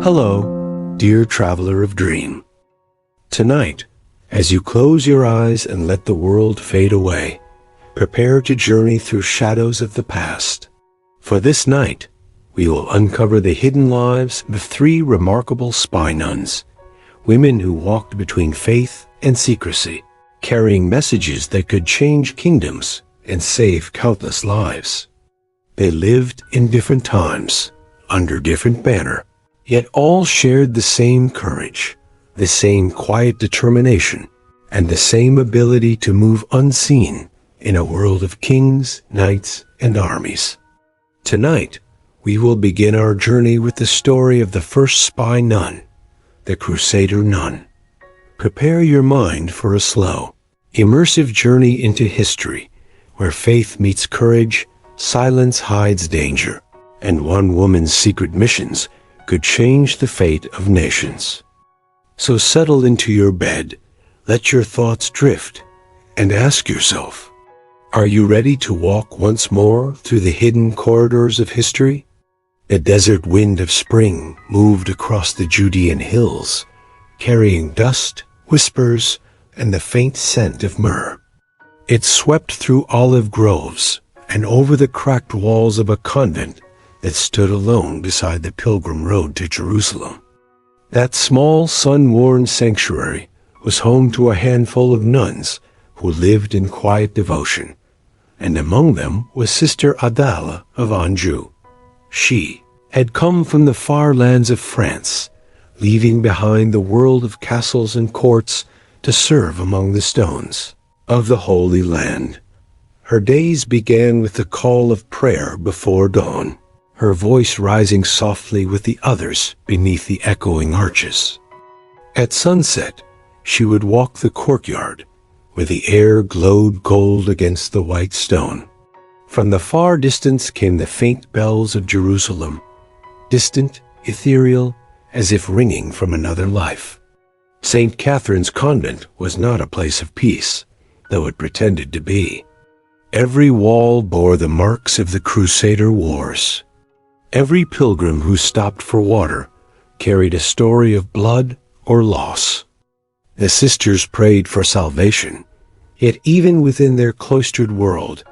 Hello, dear traveler of dream. Tonight, as you close your eyes and let the world fade away, prepare to journey through shadows of the past. For this night, we will uncover the hidden lives of three remarkable spy nuns, women who walked between faith and secrecy, carrying messages that could change kingdoms and save countless lives. They lived in different times, under different banner, yet all shared the same courage, the same quiet determination, and the same ability to move unseen in a world of kings, knights, and armies. Tonight, we will begin our journey with the story of the first spy nun, the Crusader Nun. Prepare your mind for a slow, immersive journey into history, where faith meets courage, silence hides danger, and one woman's secret missions could change the fate of nations. So settle into your bed, let your thoughts drift, and ask yourself, are you ready to walk once more through the hidden corridors of history? The desert wind of spring moved across the Judean hills, carrying dust, whispers, and the faint scent of myrrh. It swept through olive groves and over the cracked walls of a convent that stood alone beside the pilgrim road to Jerusalem. That small, sun-worn sanctuary was home to a handful of nuns who lived in quiet devotion, and among them was Sister Adela of Anjou. She had come from the far lands of France, leaving behind the world of castles and courts to serve among the stones of the Holy Land. Her days began with the call of prayer before dawn, her voice rising softly with the others beneath the echoing arches. At sunset, she would walk the courtyard, where the air glowed gold against the white stone. From the far distance came the faint bells of Jerusalem, distant, ethereal, as if ringing from another life. St. Catherine's convent was not a place of peace, though it pretended to be. Every wall bore the marks of the Crusader Wars. Every pilgrim who stopped for water carried a story of blood or loss. The sisters prayed for salvation, yet even within their cloistered world,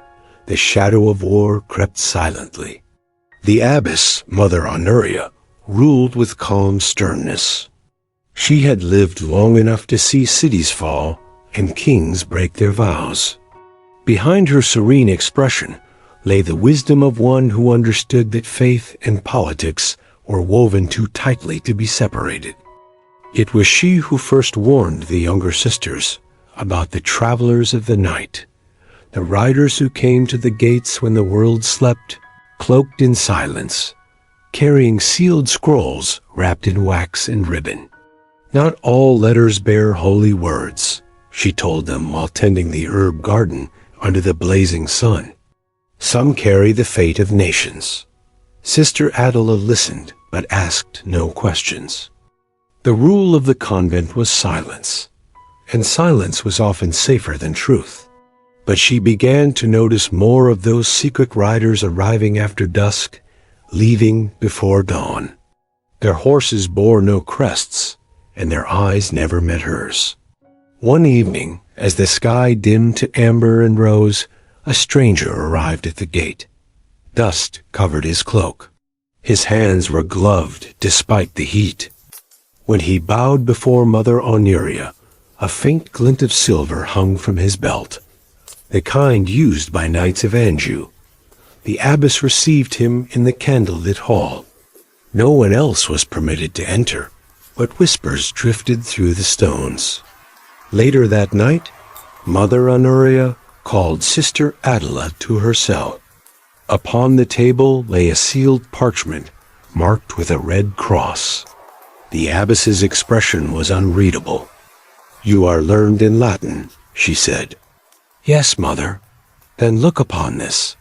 the shadow of war crept silently. The abbess, Mother Honoria, ruled with calm sternness. She had lived long enough to see cities fall and kings break their vows. Behind her serene expression lay the wisdom of one who understood that faith and politics were woven too tightly to be separated. It was she who first warned the younger sisters about the travelers of the night, the riders who came to the gates when the world slept, cloaked in silence, carrying sealed scrolls wrapped in wax and ribbon. Not all letters bear holy words, she told them while tending the herb garden under the blazing sun. Some carry the fate of nations. Sister Adela listened, but asked no questions. The rule of the convent was silence, and silence was often safer than truth. But she began to notice more of those secret riders arriving after dusk, leaving before dawn. Their horses bore no crests, and their eyes never met hers. One evening, as the sky dimmed to amber and rose, a stranger arrived at the gate. Dust covered his cloak. His hands were gloved despite the heat. When he bowed before Mother Honoria, a faint glint of silver hung from his belt, the kind used by knights of Anjou. The abbess received him in the candlelit hall. No one else was permitted to enter, but whispers drifted through the stones. Later that night, Mother Honoria called Sister Adela to her cell. Upon the table lay a sealed parchment marked with a red cross. The abbess's expression was unreadable. "You are learned in Latin," she said. "Yes, Mother." "Then look upon this."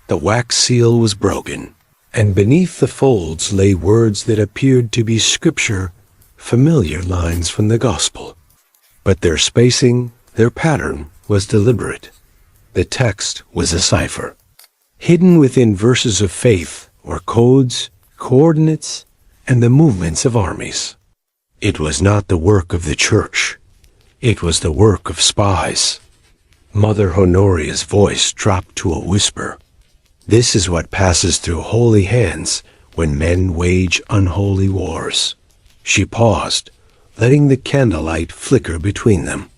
The wax seal was broken, and beneath the folds lay words that appeared to be scripture, familiar lines from the gospel. But their spacing, their pattern, was deliberate. The text was a cipher. Hidden within verses of faith were codes, coordinates, and the movements of armies. It was not the work of the church. It was the work of spies. Mother Honoria's voice dropped to a whisper. This is what passes through holy hands when men wage unholy wars. She paused, letting the candlelight flicker between them.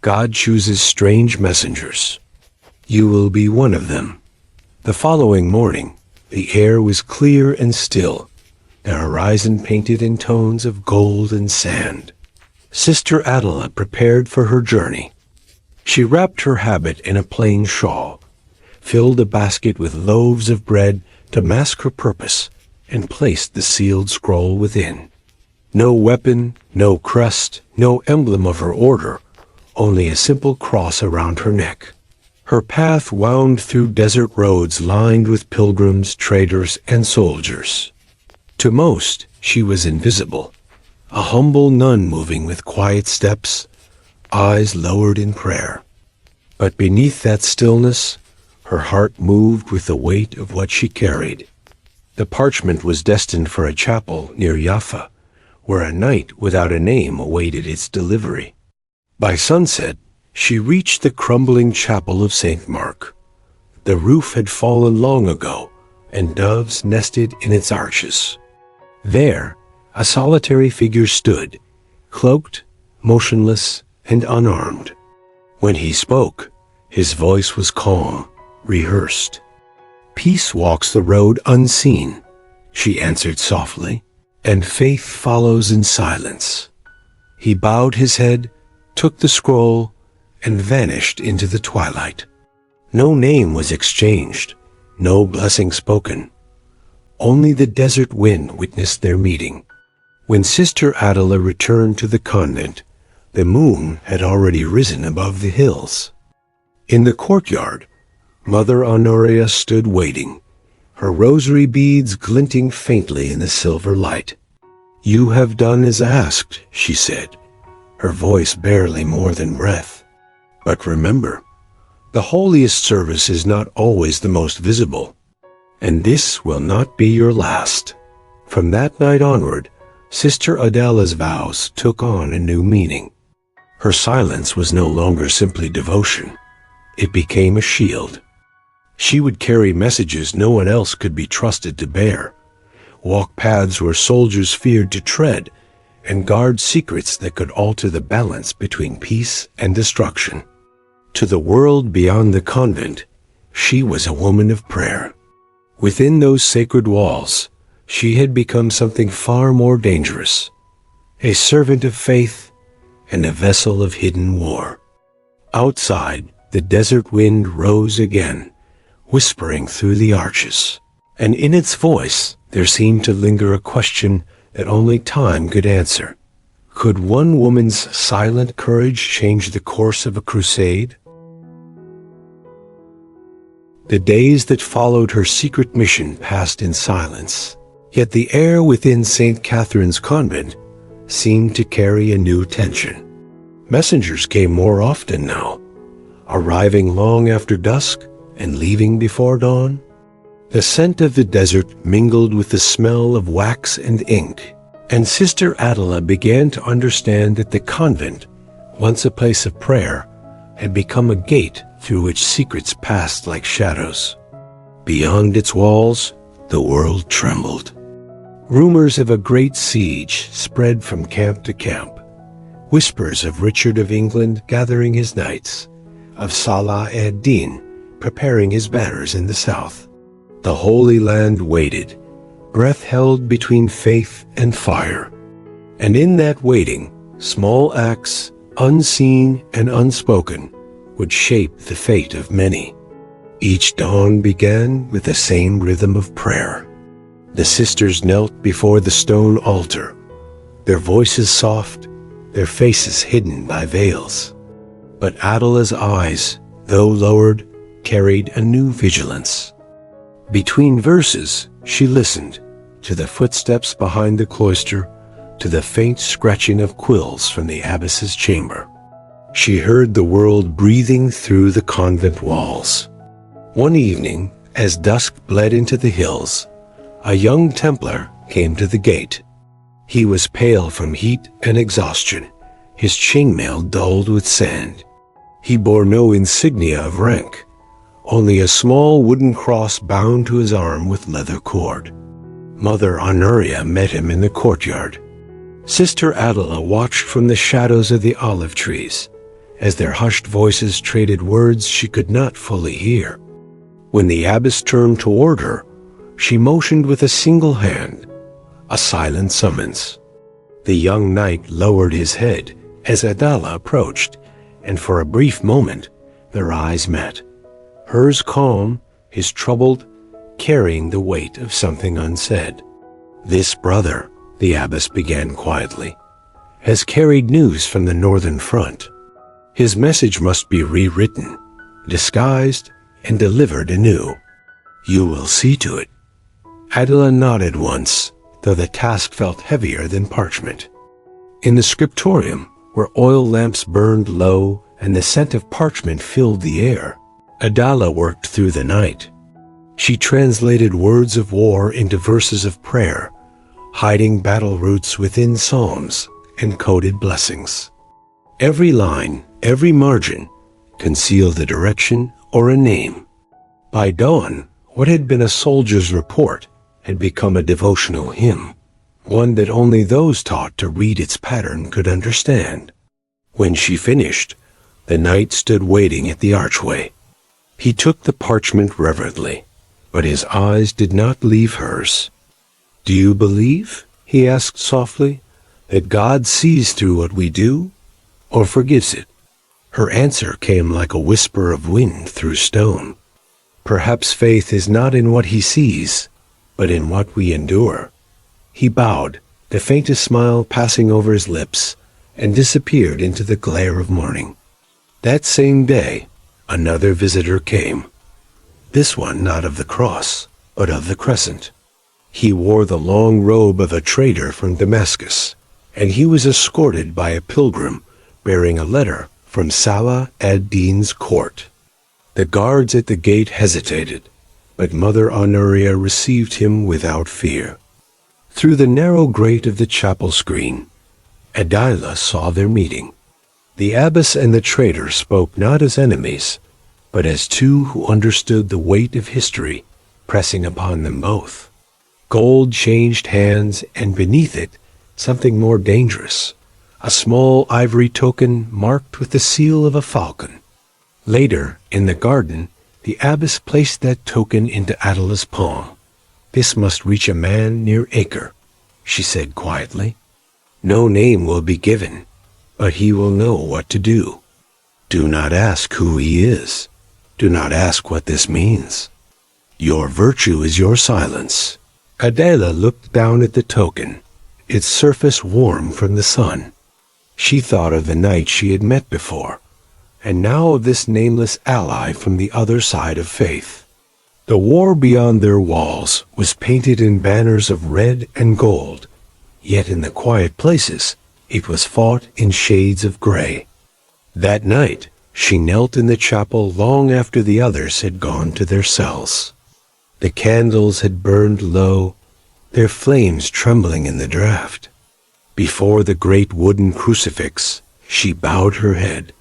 God chooses strange messengers. You will be one of them. The following morning, the air was clear and still, the horizon painted in tones of gold and sand. Sister Adela prepared for her journey. She wrapped her habit in a plain shawl, filled a basket with loaves of bread to mask her purpose, and placed the sealed scroll within. No weapon, no crest, no emblem of her order, only a simple cross around her neck. Her path wound through desert roads lined with pilgrims, traders, and soldiers. To most, she was invisible, a humble nun moving with quiet steps, eyes lowered in prayer. But beneath that stillness, her heart moved with the weight of what she carried. The parchment was destined for a chapel near Jaffa, where a knight without a name awaited its delivery. By sunset, she reached the crumbling chapel of St. Mark. The roof had fallen long ago, and doves nested in its arches. There, a solitary figure stood, cloaked, motionless, and unarmed. When he spoke, his voice was calm, rehearsed. Peace walks the road unseen, she answered softly, and faith follows in silence. He bowed his head, took the scroll, and vanished into the twilight. No name was exchanged, no blessing spoken. Only the desert wind witnessed their meeting. When Sister Adela returned to the convent, the moon had already risen above the hills. In the courtyard, Mother Honoria stood waiting, her rosary beads glinting faintly in the silver light. "You have done as asked," she said, her voice barely more than breath. "But remember, the holiest service is not always the most visible, and this will not be your last." From that night onward, Sister Adela's vows took on a new meaning. Her silence was no longer simply devotion. It became a shield. She would carry messages no one else could be trusted to bear, walk paths where soldiers feared to tread, and guard secrets that could alter the balance between peace and destruction. To the world beyond the convent, she was a woman of prayer. Within those sacred walls, she had become something far more dangerous, a servant of faith and a vessel of hidden war. Outside, the desert wind rose again, whispering through the arches, and in its voice there seemed to linger a question that only time could answer. Could one woman's silent courage change the course of a crusade? The days that followed her secret mission passed in silence, yet the air within St. Catherine's convent seemed to carry a new tension. Messengers came more often now, arriving long after dusk and leaving before dawn. The scent of the desert mingled with the smell of wax and ink, and Sister Adela began to understand that the convent, once a place of prayer, had become a gate through which secrets passed like shadows. Beyond its walls, the world trembled. Rumors of a great siege spread from camp to camp. Whispers of Richard of England gathering his knights, of Salah ad-Din preparing his banners in the south. The Holy Land waited, breath held between faith and fire. And in that waiting, small acts, unseen and unspoken, would shape the fate of many. Each dawn began with the same rhythm of prayer. The sisters knelt before the stone altar, their voices soft, their faces hidden by veils. But Adela's eyes, though lowered, carried a new vigilance. Between verses, she listened to the footsteps behind the cloister, to the faint scratching of quills from the abbess's chamber. She heard the world breathing through the convent walls. One evening, as dusk bled into the hills, a young Templar came to the gate. He was pale from heat and exhaustion, his chainmail dulled with sand. He bore no insignia of rank, only a small wooden cross bound to his arm with leather cord. Mother Honoria met him in the courtyard. Sister Adela watched from the shadows of the olive trees, as their hushed voices traded words she could not fully hear. When the abbess turned toward her, she motioned with a single hand, a silent summons. The young knight lowered his head as Adela approached, and for a brief moment their eyes met. Hers calm, his troubled, carrying the weight of something unsaid. "This brother," the abbess began quietly, "has carried news from the northern front. His message must be rewritten, disguised, and delivered anew. You will see to it." Adela nodded once, though the task felt heavier than parchment. In the scriptorium, where oil lamps burned low and the scent of parchment filled the air, Adela worked through the night. She translated words of war into verses of prayer, hiding battle roots within psalms and coded blessings. Every line, every margin, concealed a direction or a name. By dawn, what had been a soldier's report had become a devotional hymn, one that only those taught to read its pattern could understand. When she finished, the knight stood waiting at the archway. He took the parchment reverently, but his eyes did not leave hers. "Do you believe," he asked softly, "that God sees through what we do, or forgives it?" Her answer came like a whisper of wind through stone. "Perhaps faith is not in what he sees, but in what we endure." He bowed, the faintest smile passing over his lips, and disappeared into the glare of morning. That same day, another visitor came. This one not of the cross, but of the crescent. He wore the long robe of a trader from Damascus, and he was escorted by a pilgrim bearing a letter from Salah ad-Din's court. The guards at the gate hesitated, but Mother Honoria received him without fear. Through the narrow grate of the chapel screen, Adela saw their meeting. The abbess and the trader spoke not as enemies, but as two who understood the weight of history pressing upon them both. Gold changed hands, and beneath it, something more dangerous, a small ivory token marked with the seal of a falcon. Later, in the garden, the abbess placed that token into Adela's palm. "This must reach a man near Acre," she said quietly. "No name will be given, but he will know what to do. Do not ask who he is. Do not ask what this means. Your virtue is your silence." Adela looked down at the token, its surface warm from the sun. She thought of the night she had met before, and now of this nameless ally from the other side of faith. The war beyond their walls was painted in banners of red and gold, yet in the quiet places it was fought in shades of gray. That night she knelt in the chapel long after the others had gone to their cells. The candles had burned low, their flames trembling in the draught. Before the great wooden crucifix, she bowed her head.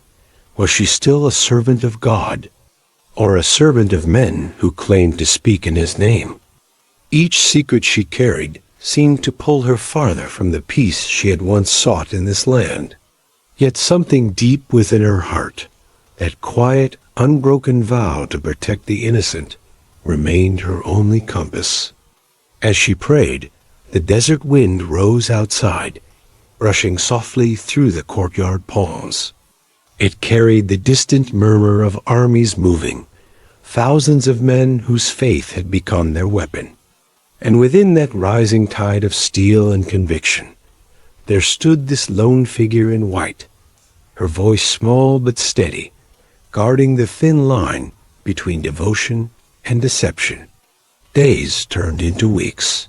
Was she still a servant of God, or a servant of men who claimed to speak in his name? Each secret she carried seemed to pull her farther from the peace she had once sought in this land. Yet something deep within her heart, that quiet, unbroken vow to protect the innocent, remained her only compass. As she prayed, the desert wind rose outside, rushing softly through the courtyard palms. It carried the distant murmur of armies moving, thousands of men whose faith had become their weapon. And within that rising tide of steel and conviction, there stood this lone figure in white, her voice small but steady, guarding the thin line between devotion and deception. Days turned into weeks.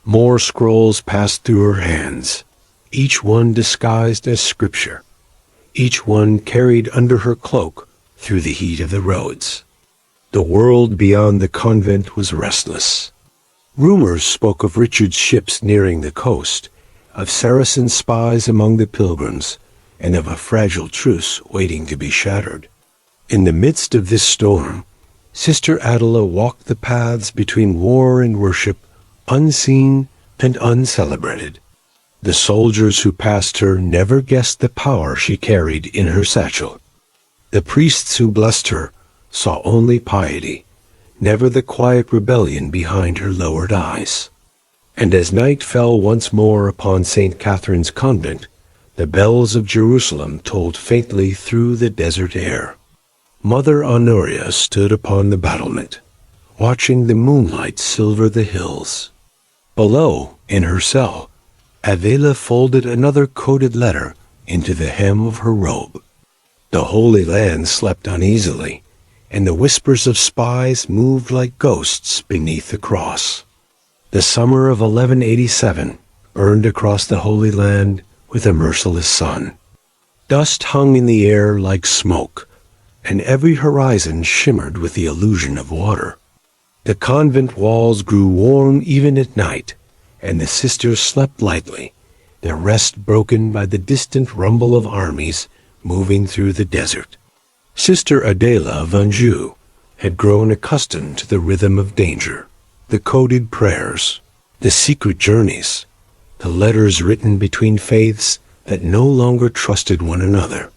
More scrolls passed through her hands, each one disguised as scripture, each one carried under her cloak through the heat of the roads. The world beyond the convent was restless. Rumors spoke of Richard's ships nearing the coast, of Saracen spies among the pilgrims, and of a fragile truce waiting to be shattered. In the midst of this storm, Sister Adela walked the paths between war and worship, unseen and uncelebrated. The soldiers who passed her never guessed the power she carried in her satchel. The priests who blessed her saw only piety, never the quiet rebellion behind her lowered eyes. And as night fell once more upon St. Catherine's convent, the bells of Jerusalem tolled faintly through the desert air. Mother Honoria stood upon the battlement, watching the moonlight silver the hills. Below, in her cell, Adela folded another coded letter into the hem of her robe. The Holy Land slept uneasily, and the whispers of spies moved like ghosts beneath the cross. The summer of 1187 burned across the Holy Land with a merciless sun. Dust hung in the air like smoke, and every horizon shimmered with the illusion of water. The convent walls grew warm even at night, and the sisters slept lightly, their rest broken by the distant rumble of armies moving through the desert. Sister Adela of Anjou had grown accustomed to the rhythm of danger, the coded prayers, the secret journeys, the letters written between faiths that no longer trusted one another.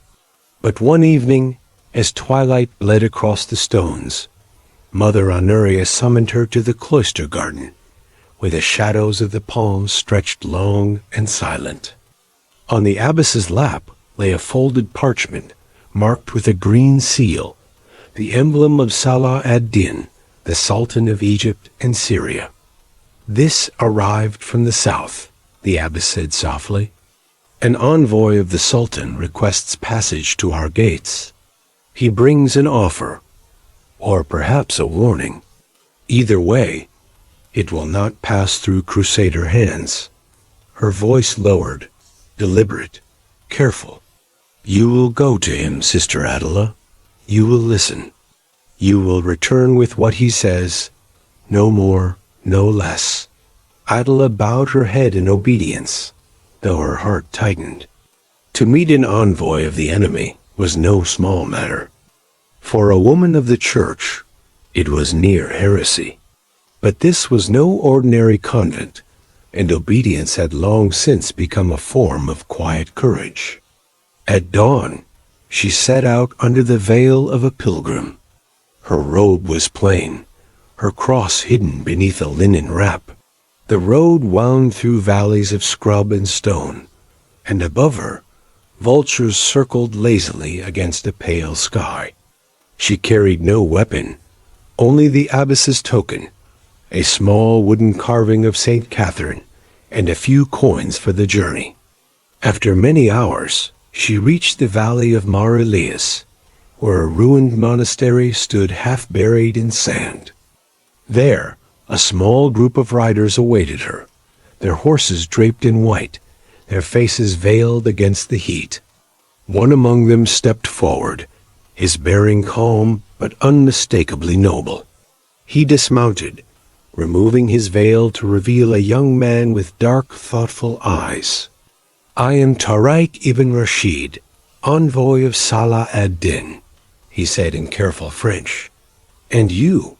But one evening, as twilight bled across the stones, Mother Honoria summoned her to the cloister garden, where the shadows of the palms stretched long and silent. On the abbess's lap lay a folded parchment marked with a green seal, the emblem of Salah ad-Din, the Sultan of Egypt and Syria. "This arrived from the south," the abbess said softly. "An envoy of the Sultan requests passage to our gates. He brings an offer, or perhaps a warning. Either way, it will not pass through Crusader hands." Her voice lowered, deliberate, careful. "You will go to him, Sister Adela. You will listen. You will return with what he says, no more, no less." Adela bowed her head in obedience, though her heart tightened. To meet an envoy of the enemy was no small matter. For a woman of the church, it was near heresy. But this was no ordinary convent, and obedience had long since become a form of quiet courage. At dawn, she set out under the veil of a pilgrim. Her robe was plain, her cross hidden beneath a linen wrap. The road wound through valleys of scrub and stone, and above her, vultures circled lazily against a pale sky. She carried no weapon, only the abbess's token, a small wooden carving of St. Catherine, and a few coins for the journey. After many hours, she reached the valley of Mar Elias, where a ruined monastery stood half buried in sand. There, a small group of riders awaited her, their horses draped in white, their faces veiled against the heat. One among them stepped forward, his bearing calm but unmistakably noble. He dismounted, removing his veil to reveal a young man with dark, thoughtful eyes. "I am Tariq ibn Rashid, envoy of Salah ad-Din," he said in careful French. "And you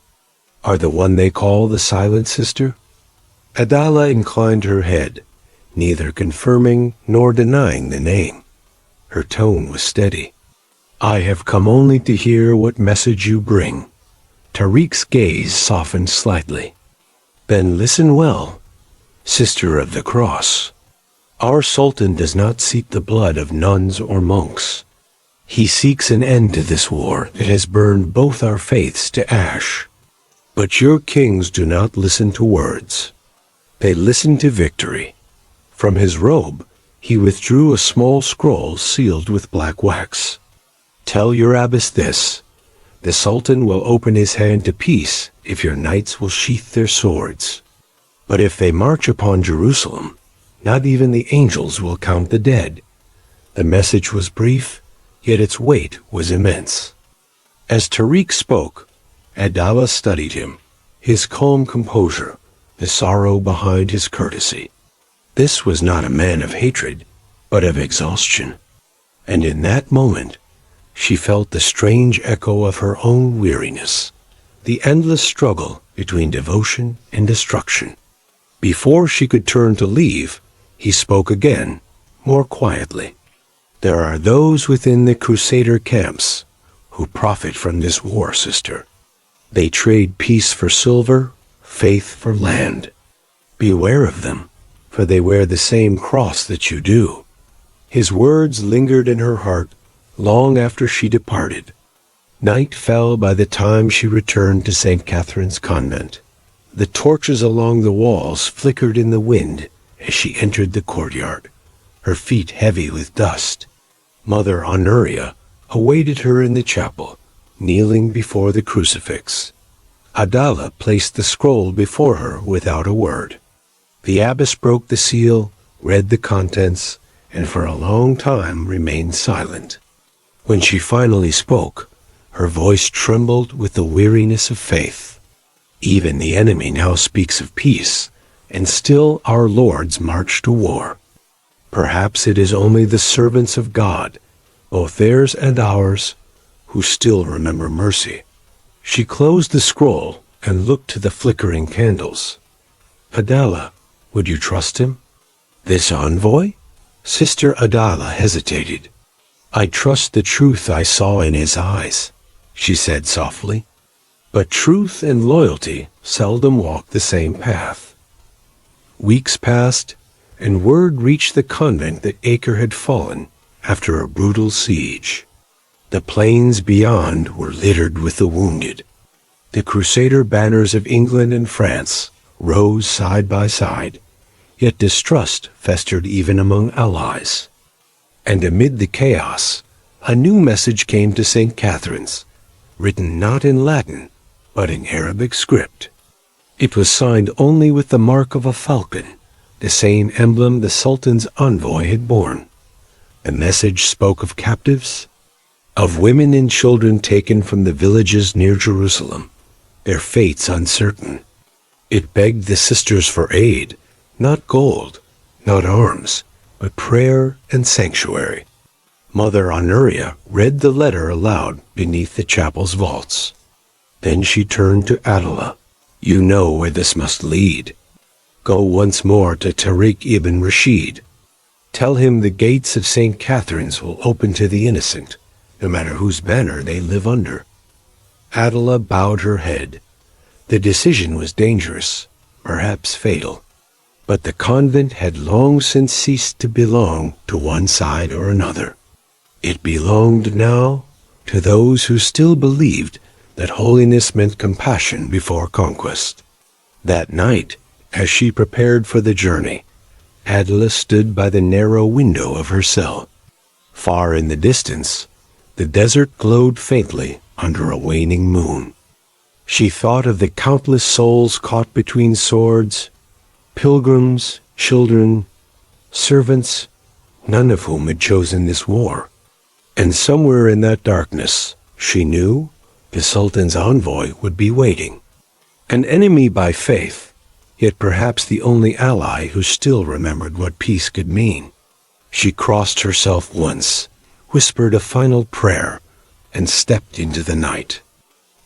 are the one they call the Silent Sister?" Adala inclined her head, neither confirming nor denying the name. Her tone was steady. "I have come only to hear what message you bring." Tariq's gaze softened slightly. "Then listen well, Sister of the Cross. Our Sultan does not seek the blood of nuns or monks. He seeks an end to this war that has burned both our faiths to ash. But your kings do not listen to words. They listen to victory." From his robe, he withdrew a small scroll sealed with black wax. "Tell your abbess this. The Sultan will open his hand to peace if your knights will sheath their swords. But if they march upon Jerusalem, not even the angels will count the dead." The message was brief, yet its weight was immense. As Tariq spoke, Adala studied him, his calm composure, the sorrow behind his courtesy. This was not a man of hatred, but of exhaustion. And in that moment, she felt the strange echo of her own weariness, the endless struggle between devotion and destruction. Before she could turn to leave, he spoke again, more quietly. There are those within the Crusader camps who profit from this war, sister. They trade peace for silver, faith for land. Beware of them, for they wear the same cross that you do. His words lingered in her heart long after she departed. Night fell by the time she returned to St. Catherine's convent. The torches along the walls flickered in the wind as she entered the courtyard, her feet heavy with dust. Mother Honoria awaited her in the chapel, kneeling before the crucifix. Adala placed the scroll before her without a word. The abbess broke the seal, read the contents, and for a long time remained silent. When she finally spoke, her voice trembled with the weariness of faith. Even the enemy now speaks of peace, and still our lords march to war. Perhaps it is only the servants of God, both theirs and ours, who still remember mercy. She closed the scroll and looked to the flickering candles. Adala, would you trust him? This envoy? Sister Adala hesitated. I trust the truth I saw in his eyes, she said softly. But truth and loyalty seldom walk the same path. Weeks passed, and word reached the convent that Acre had fallen after a brutal siege. The plains beyond were littered with the wounded. The Crusader banners of England and France rose side by side, yet distrust festered even among allies. And amid the chaos, a new message came to St. Catherine's, written not in Latin, but in Arabic script. It was signed only with the mark of a falcon, the same emblem the Sultan's envoy had borne. The message spoke of captives, of women and children taken from the villages near Jerusalem, their fates uncertain. It begged the sisters for aid, not gold, not arms, but prayer and sanctuary. Mother Honoria read the letter aloud beneath the chapel's vaults. Then she turned to Adala. You know where this must lead. Go once more to Tariq ibn Rashid. Tell him the gates of St. Catherine's will open to the innocent, no matter whose banner they live under. Adala bowed her head. The decision was dangerous, perhaps fatal. But the convent had long since ceased to belong to one side or another. It belonged now to those who still believed that holiness meant compassion before conquest. That night, as she prepared for the journey, Adela stood by the narrow window of her cell. Far in the distance, the desert glowed faintly under a waning moon. She thought of the countless souls caught between swords, pilgrims, children, servants, none of whom had chosen this war. And somewhere in that darkness, she knew the Sultan's envoy would be waiting. An enemy by faith, yet perhaps the only ally who still remembered what peace could mean. She crossed herself once, whispered a final prayer, and stepped into the night.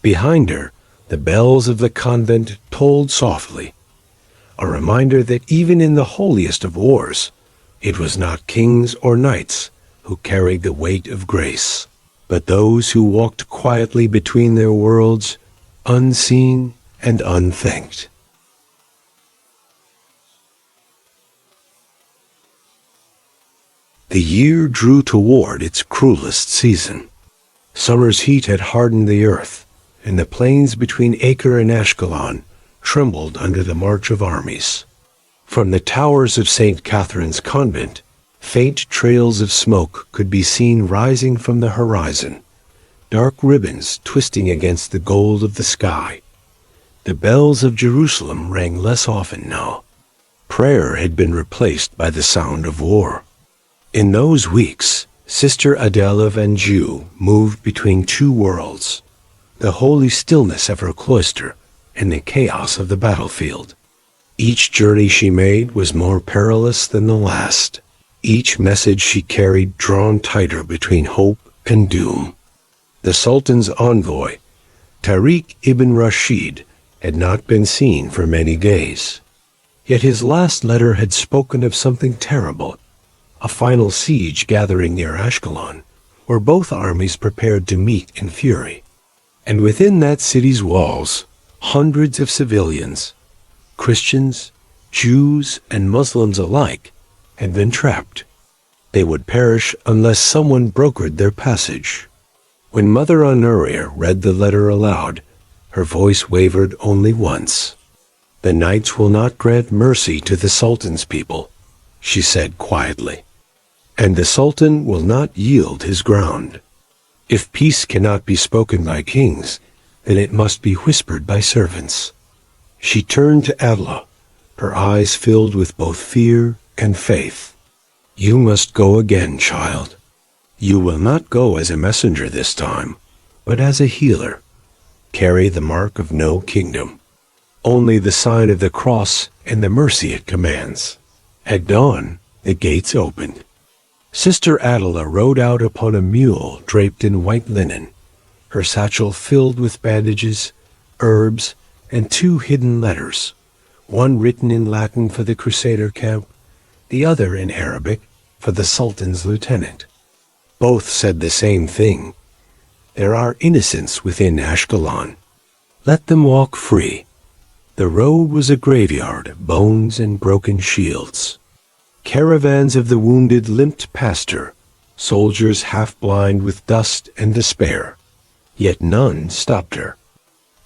Behind her, the bells of the convent tolled softly, a reminder that even in the holiest of wars, it was not kings or knights who carried the weight of grace, but those who walked quietly between their worlds, unseen and unthanked. The year drew toward its cruelest season. Summer's heat had hardened the earth, and the plains between Acre and Ashkelon trembled under the march of armies. From the towers of St. Catherine's convent, faint trails of smoke could be seen rising from the horizon, dark ribbons twisting against the gold of the sky. The bells of Jerusalem rang less often now. Prayer had been replaced by the sound of war. In those weeks, Sister Adele of Anjou moved between two worlds, the holy stillness of her cloister and the chaos of the battlefield. Each journey she made was more perilous than the last. Each message she carried drawn tighter between hope and doom. The Sultan's envoy, Tariq ibn Rashid, had not been seen for many days. Yet his last letter had spoken of something terrible, a final siege gathering near Ashkelon, where both armies prepared to meet in fury. And within that city's walls, hundreds of civilians, Christians, Jews, and Muslims alike, had been trapped. They would perish unless someone brokered their passage. When Mother Honoria read the letter aloud, her voice wavered only once. "The knights will not grant mercy to the Sultan's people," she said quietly. "And the Sultan will not yield his ground. If peace cannot be spoken by kings, then it must be whispered by servants." She turned to Adela, her eyes filled with both fear and faith. "You must go again, child. You will not go as a messenger this time, but as a healer. Carry the mark of no kingdom, only the sign of the cross and the mercy it commands." At dawn, the gates opened. Sister Adela rode out upon a mule draped in white linen, her satchel filled with bandages, herbs, and 2 hidden letters, one written in Latin for the Crusader camp, the other in Arabic for the Sultan's lieutenant. Both said the same thing: there are innocents within Ashkelon. Let them walk free. The road was a graveyard of bones and broken shields. Caravans of the wounded limped past her, soldiers half-blind with dust and despair. Yet none stopped her.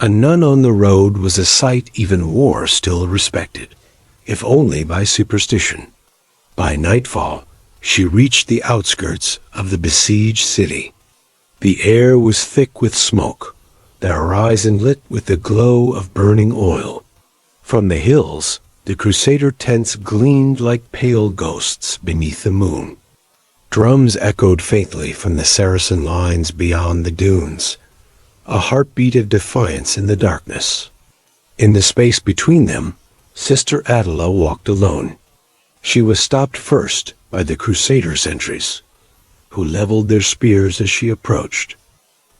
A nun on the road was a sight even war still respected, if only by superstition. By nightfall, she reached the outskirts of the besieged city. The air was thick with smoke, the horizon lit with the glow of burning oil. From the hills, the Crusader tents gleamed like pale ghosts beneath the moon. Drums echoed faintly from the Saracen lines beyond the dunes, a heartbeat of defiance in the darkness. In the space between them, Sister Adela walked alone. She was stopped first by the Crusader sentries, who leveled their spears as she approached.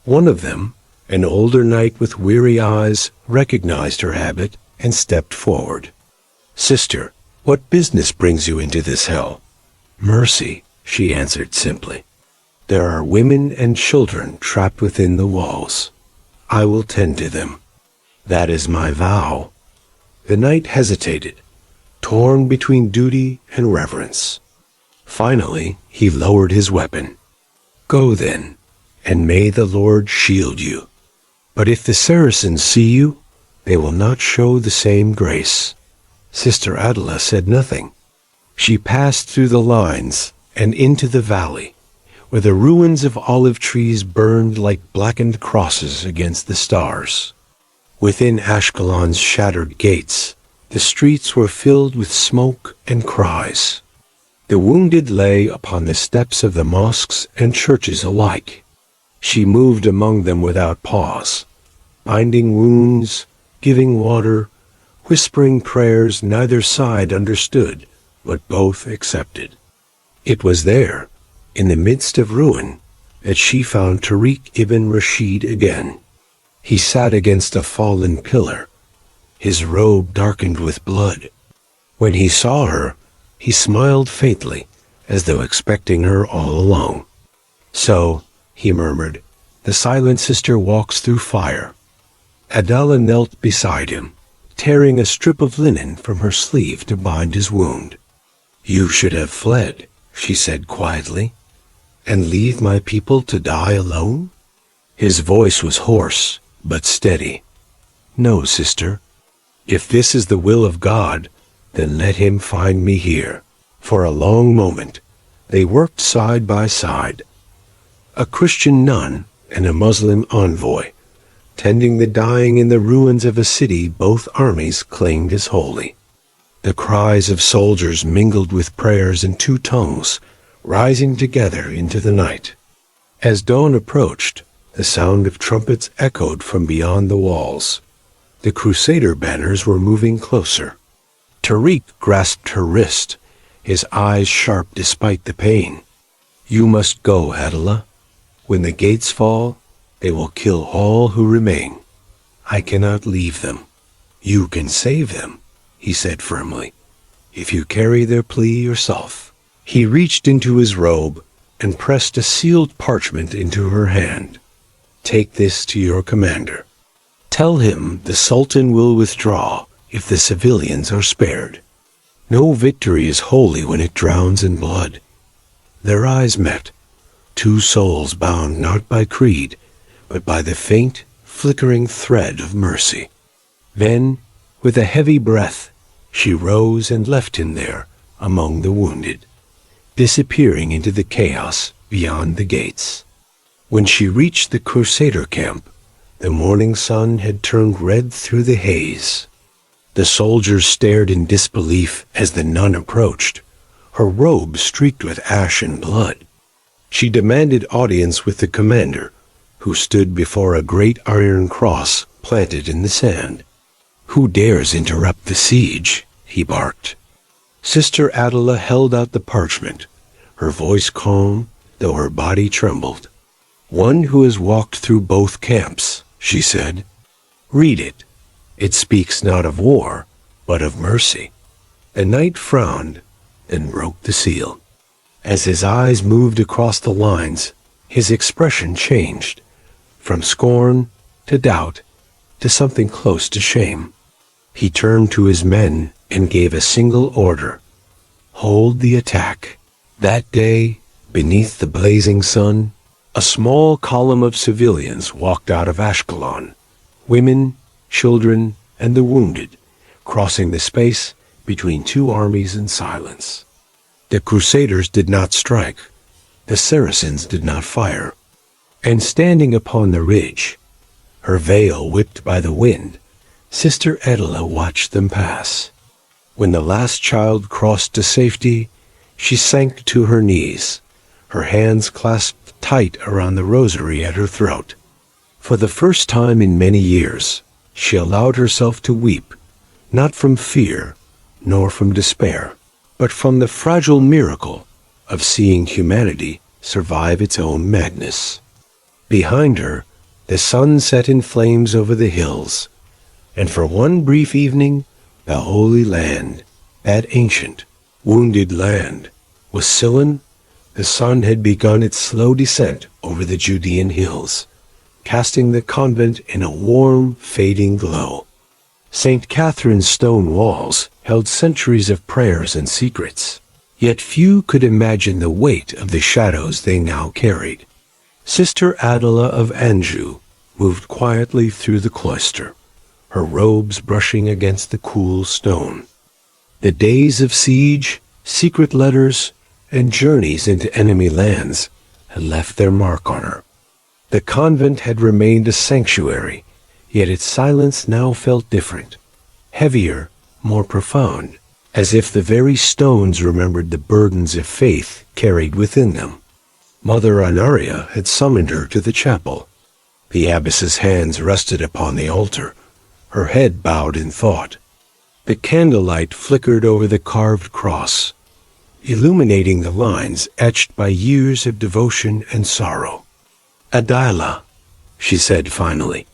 One of them, an older knight with weary eyes, recognized her habit and stepped forward. "Sister, what business brings you into this hell?" "Mercy," she answered simply. "There are women and children trapped within the walls. I will tend to them. That is my vow." The knight hesitated, torn between duty and reverence. Finally, he lowered his weapon. "Go then, and may the Lord shield you. But if the Saracens see you, they will not show the same grace." Sister Adela said nothing. She passed through the lines and into the valley, where the ruins of olive trees burned like blackened crosses against the stars. Within Ashkelon's shattered gates, the streets were filled with smoke and cries. The wounded lay upon the steps of the mosques and churches alike. She moved among them without pause, binding wounds, giving water, whispering prayers neither side understood, but both accepted. It was there, in the midst of ruin, that she found Tariq ibn Rashid again. He sat against a fallen pillar, his robe darkened with blood. When he saw her, he smiled faintly, as though expecting her all along. "So," he murmured, "the silent sister walks through fire." Adela knelt beside him, tearing a strip of linen from her sleeve to bind his wound. "You should have fled," she said quietly, "and leave my people to die alone?" His voice was hoarse, but steady. "No, sister. If this is the will of God, then let him find me here." For a long moment, they worked side by side, a Christian nun and a Muslim envoy, tending the dying in the ruins of a city both armies claimed as holy. The cries of soldiers mingled with prayers in 2 tongues, rising together into the night. As dawn approached, the sound of trumpets echoed from beyond the walls. The Crusader banners were moving closer. Tariq grasped her wrist, his eyes sharp despite the pain. "You must go, Adela. When the gates fall, they will kill all who remain. I cannot leave them. You can save them," he said firmly, "if you carry their plea yourself." He reached into his robe and pressed a sealed parchment into her hand. "Take this to your commander. Tell him the Sultan will withdraw if the civilians are spared. No victory is holy when it drowns in blood." Their eyes met, two souls bound not by creed, but by the faint, flickering thread of mercy. Then, with a heavy breath, she rose and left him there among the wounded, disappearing into the chaos beyond the gates. When she reached the Crusader camp, the morning sun had turned red through the haze. The soldiers stared in disbelief as the nun approached, her robe streaked with ash and blood. She demanded audience with the commander, who stood before a great iron cross planted in the sand. "Who dares interrupt the siege?" he barked. Sister Adela held out the parchment, her voice calm, though her body trembled. "One who has walked through both camps," she said. "Read it. It speaks not of war, but of mercy." The knight frowned, then broke the seal. As his eyes moved across the lines, his expression changed, from scorn to doubt to something close to shame. He turned to his men and gave a single order: "Hold the attack." That day, beneath the blazing sun, a small column of civilians walked out of Ashkelon, women, children, and the wounded, crossing the space between two armies in silence. The Crusaders did not strike, the Saracens did not fire, and standing upon the ridge, her veil whipped by the wind, Sister Adela watched them pass. When the last child crossed to safety, she sank to her knees, her hands clasped tight around the rosary at her throat. For the first time in many years, she allowed herself to weep, not from fear, nor from despair, but from the fragile miracle of seeing humanity survive its own madness. Behind her, the sun set in flames over the hills, and for one brief evening, the Holy Land, that ancient, wounded land, was sullen. The sun had begun its slow descent over the Judean hills, casting the convent in a warm, fading glow. St. Catherine's stone walls held centuries of prayers and secrets, yet few could imagine the weight of the shadows they now carried. Sister Adela of Anjou moved quietly through the cloister, her robes brushing against the cool stone. The days of siege, secret letters, and journeys into enemy lands had left their mark on her. The convent had remained a sanctuary, yet its silence now felt different, heavier, more profound, as if the very stones remembered the burdens of faith carried within them. Mother Honoria had summoned her to the chapel. The abbess's hands rested upon the altar, her head bowed in thought. The candlelight flickered over the carved cross, illuminating the lines etched by years of devotion and sorrow. "Adela," she said finally,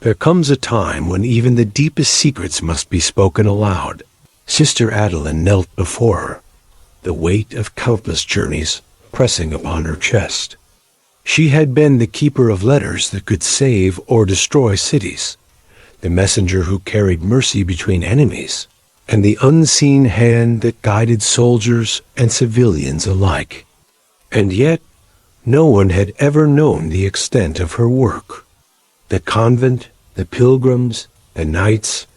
"there comes a time when even the deepest secrets must be spoken aloud." Sister Adela knelt before her, the weight of countless journeys pressing upon her chest. She had been the keeper of letters that could save or destroy cities, the messenger who carried mercy between enemies, and the unseen hand that guided soldiers and civilians alike. And yet, no one had ever known the extent of her work. The convent, the pilgrims, the knights,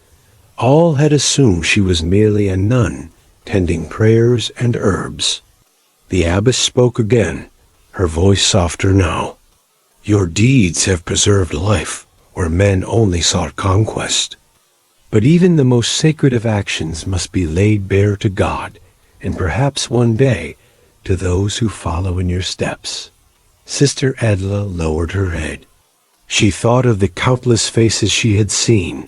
all had assumed she was merely a nun tending prayers and herbs. The abbess spoke again, her voice softer now. "Your deeds have preserved life where men only sought conquest. But even the most sacred of actions must be laid bare to God, and perhaps one day to those who follow in your steps." Sister Adela lowered her head. She thought of the countless faces she had seen,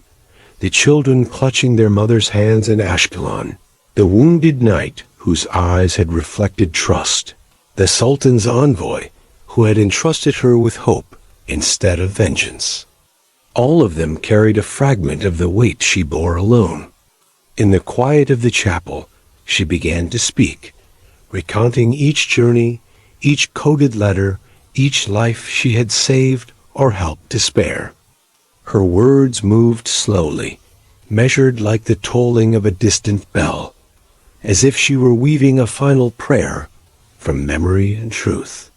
the children clutching their mother's hands in Ashkelon, the wounded knight whose eyes had reflected trust, the Sultan's envoy who had entrusted her with hope instead of vengeance. All of them carried a fragment of the weight she bore alone. In the quiet of the chapel, she began to speak, recounting each journey, each coded letter, each life she had saved or helped to spare. Her words moved slowly, measured like the tolling of a distant bell, as if she were weaving a final prayer from memory and truth.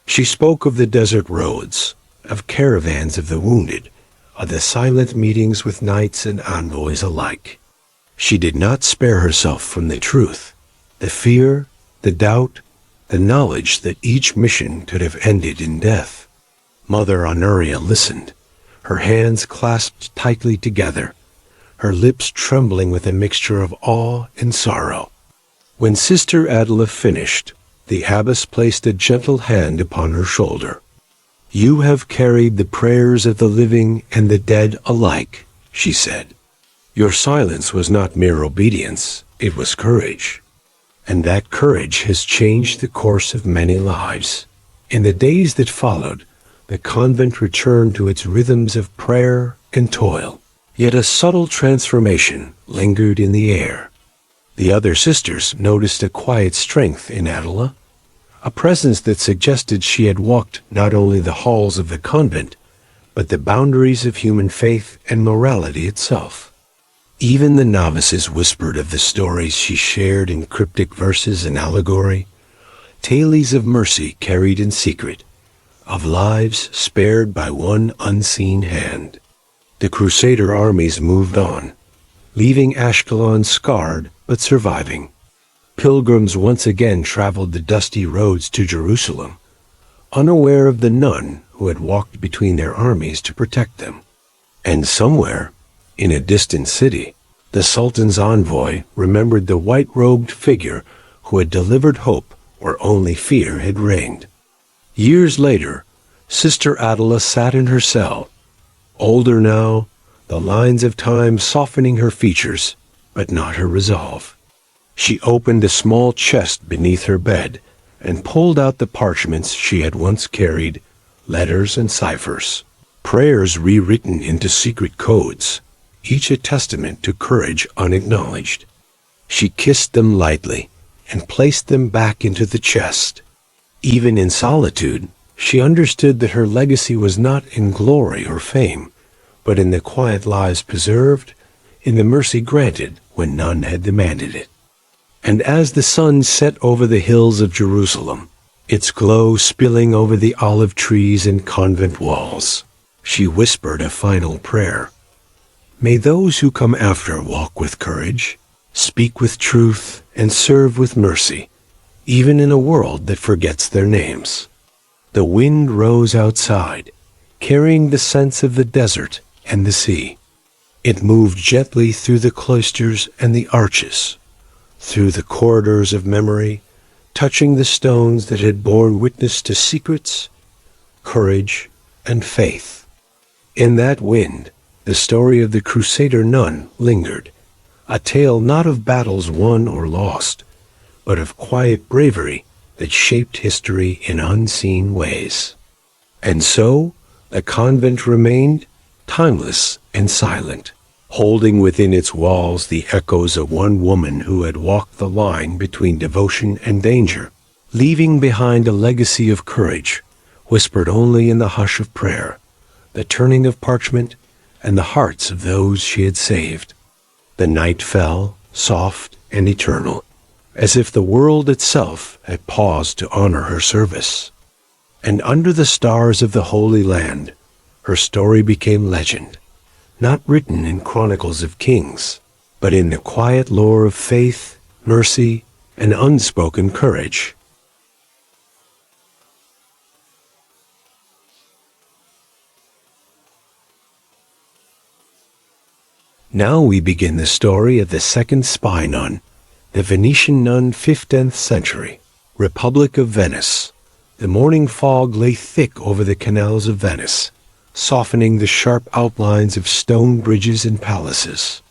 She spoke of the desert roads, of caravans of the wounded, of the silent meetings with knights and envoys alike. She did not spare herself from the truth, the fear, the doubt, the knowledge that each mission could have ended in death. Mother Honoria listened, her hands clasped tightly together, her lips trembling with a mixture of awe and sorrow. When Sister Adela finished, the abbess placed a gentle hand upon her shoulder. "You have carried the prayers of the living and the dead alike," she said. "Your silence was not mere obedience, it was courage. And that courage has changed the course of many lives." In the days that followed, the convent returned to its rhythms of prayer and toil. Yet a subtle transformation lingered in the air. The other sisters noticed a quiet strength in Adela, a presence that suggested she had walked not only the halls of the convent, but the boundaries of human faith and morality itself. Even the novices whispered of the stories she shared in cryptic verses and allegory, tales of mercy carried in secret, of lives spared by one unseen hand. The Crusader armies moved on, leaving Ashkelon scarred but surviving. Pilgrims once again traveled the dusty roads to Jerusalem, unaware of the nun who had walked between their armies to protect them. And somewhere, in a distant city, the Sultan's envoy remembered the white-robed figure who had delivered hope where only fear had reigned. Years later, Sister Adela sat in her cell, older now, the lines of time softening her features, but not her resolve. She opened a small chest beneath her bed and pulled out the parchments she had once carried, letters and ciphers, prayers rewritten into secret codes, each a testament to courage unacknowledged. She kissed them lightly and placed them back into the chest. Even in solitude, she understood that her legacy was not in glory or fame, but in the quiet lives preserved, in the mercy granted when none had demanded it. And as the sun set over the hills of Jerusalem, its glow spilling over the olive trees and convent walls, she whispered a final prayer. "May those who come after walk with courage, speak with truth, and serve with mercy, even in a world that forgets their names." The wind rose outside, carrying the scents of the desert and the sea. It moved gently through the cloisters and the arches, through the corridors of memory, touching the stones that had borne witness to secrets, courage, and faith. In that wind, the story of the Crusader Nun lingered, a tale not of battles won or lost, but of quiet bravery that shaped history in unseen ways. And so, the convent remained timeless and silent, holding within its walls the echoes of one woman who had walked the line between devotion and danger, leaving behind a legacy of courage, whispered only in the hush of prayer, the turning of parchment, and the hearts of those she had saved. The night fell, soft and eternal, as if the world itself had paused to honor her service. And under the stars of the Holy Land, her story became legend, not written in chronicles of kings, but in the quiet lore of faith, mercy, and unspoken courage. Now we begin the story of the second Spy Nun, the Venetian nun 15th century, Republic of Venice. The morning fog lay thick over the canals of Venice, softening the sharp outlines of stone bridges and palaces.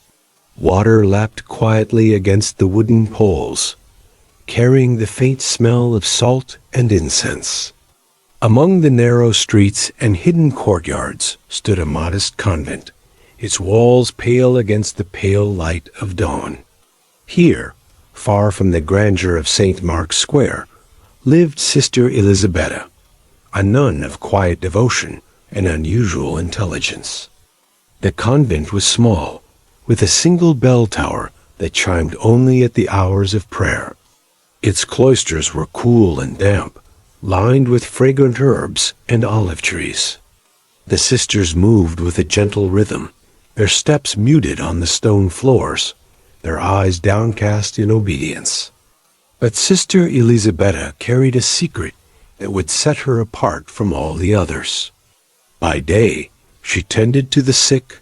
Water lapped quietly against the wooden poles, carrying the faint smell of salt and incense. Among the narrow streets and hidden courtyards stood a modest convent, its walls pale against the pale light of dawn. Here, far from the grandeur of St. Mark's Square, lived Sister Elisabetta, a nun of quiet devotion and unusual intelligence. The convent was small, with a single bell tower that chimed only at the hours of prayer. Its cloisters were cool and damp, lined with fragrant herbs and olive trees. The sisters moved with a gentle rhythm, their steps muted on the stone floors, their eyes downcast in obedience. But Sister Elisabetta carried a secret that would set her apart from all the others. By day, she tended to the sick,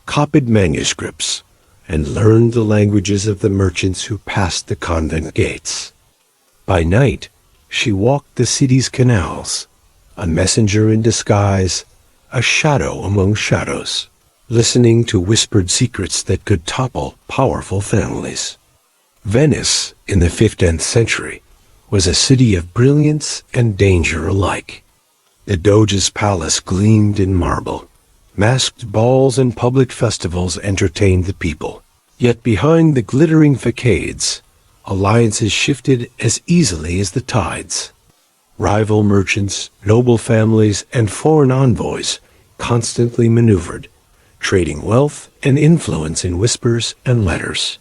copied manuscripts, and learned the languages of the merchants who passed the convent gates. By night, she walked the city's canals, a messenger in disguise, a shadow among shadows, listening to whispered secrets that could topple powerful families. Venice, in the 15th century, was a city of brilliance and danger alike. The Doge's palace gleamed in marble. Masked balls and public festivals entertained the people. Yet behind the glittering facades, alliances shifted as easily as the tides. Rival merchants, noble families, and foreign envoys constantly maneuvered, trading wealth and influence in whispers and letters.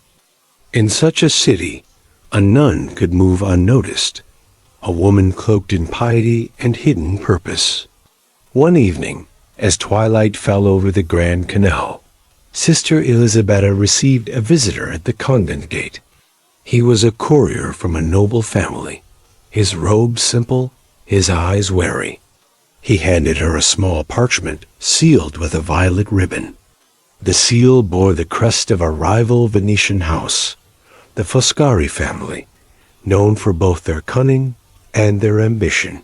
In such a city, a nun could move unnoticed, a woman cloaked in piety and hidden purpose. One evening, as twilight fell over the Grand Canal, Sister Elisabetta received a visitor at the convent gate. He was a courier from a noble family, his robe simple, his eyes wary. He handed her a small parchment sealed with a violet ribbon. The seal bore the crest of a rival Venetian house, the Foscari family, known for both their cunning and their ambition.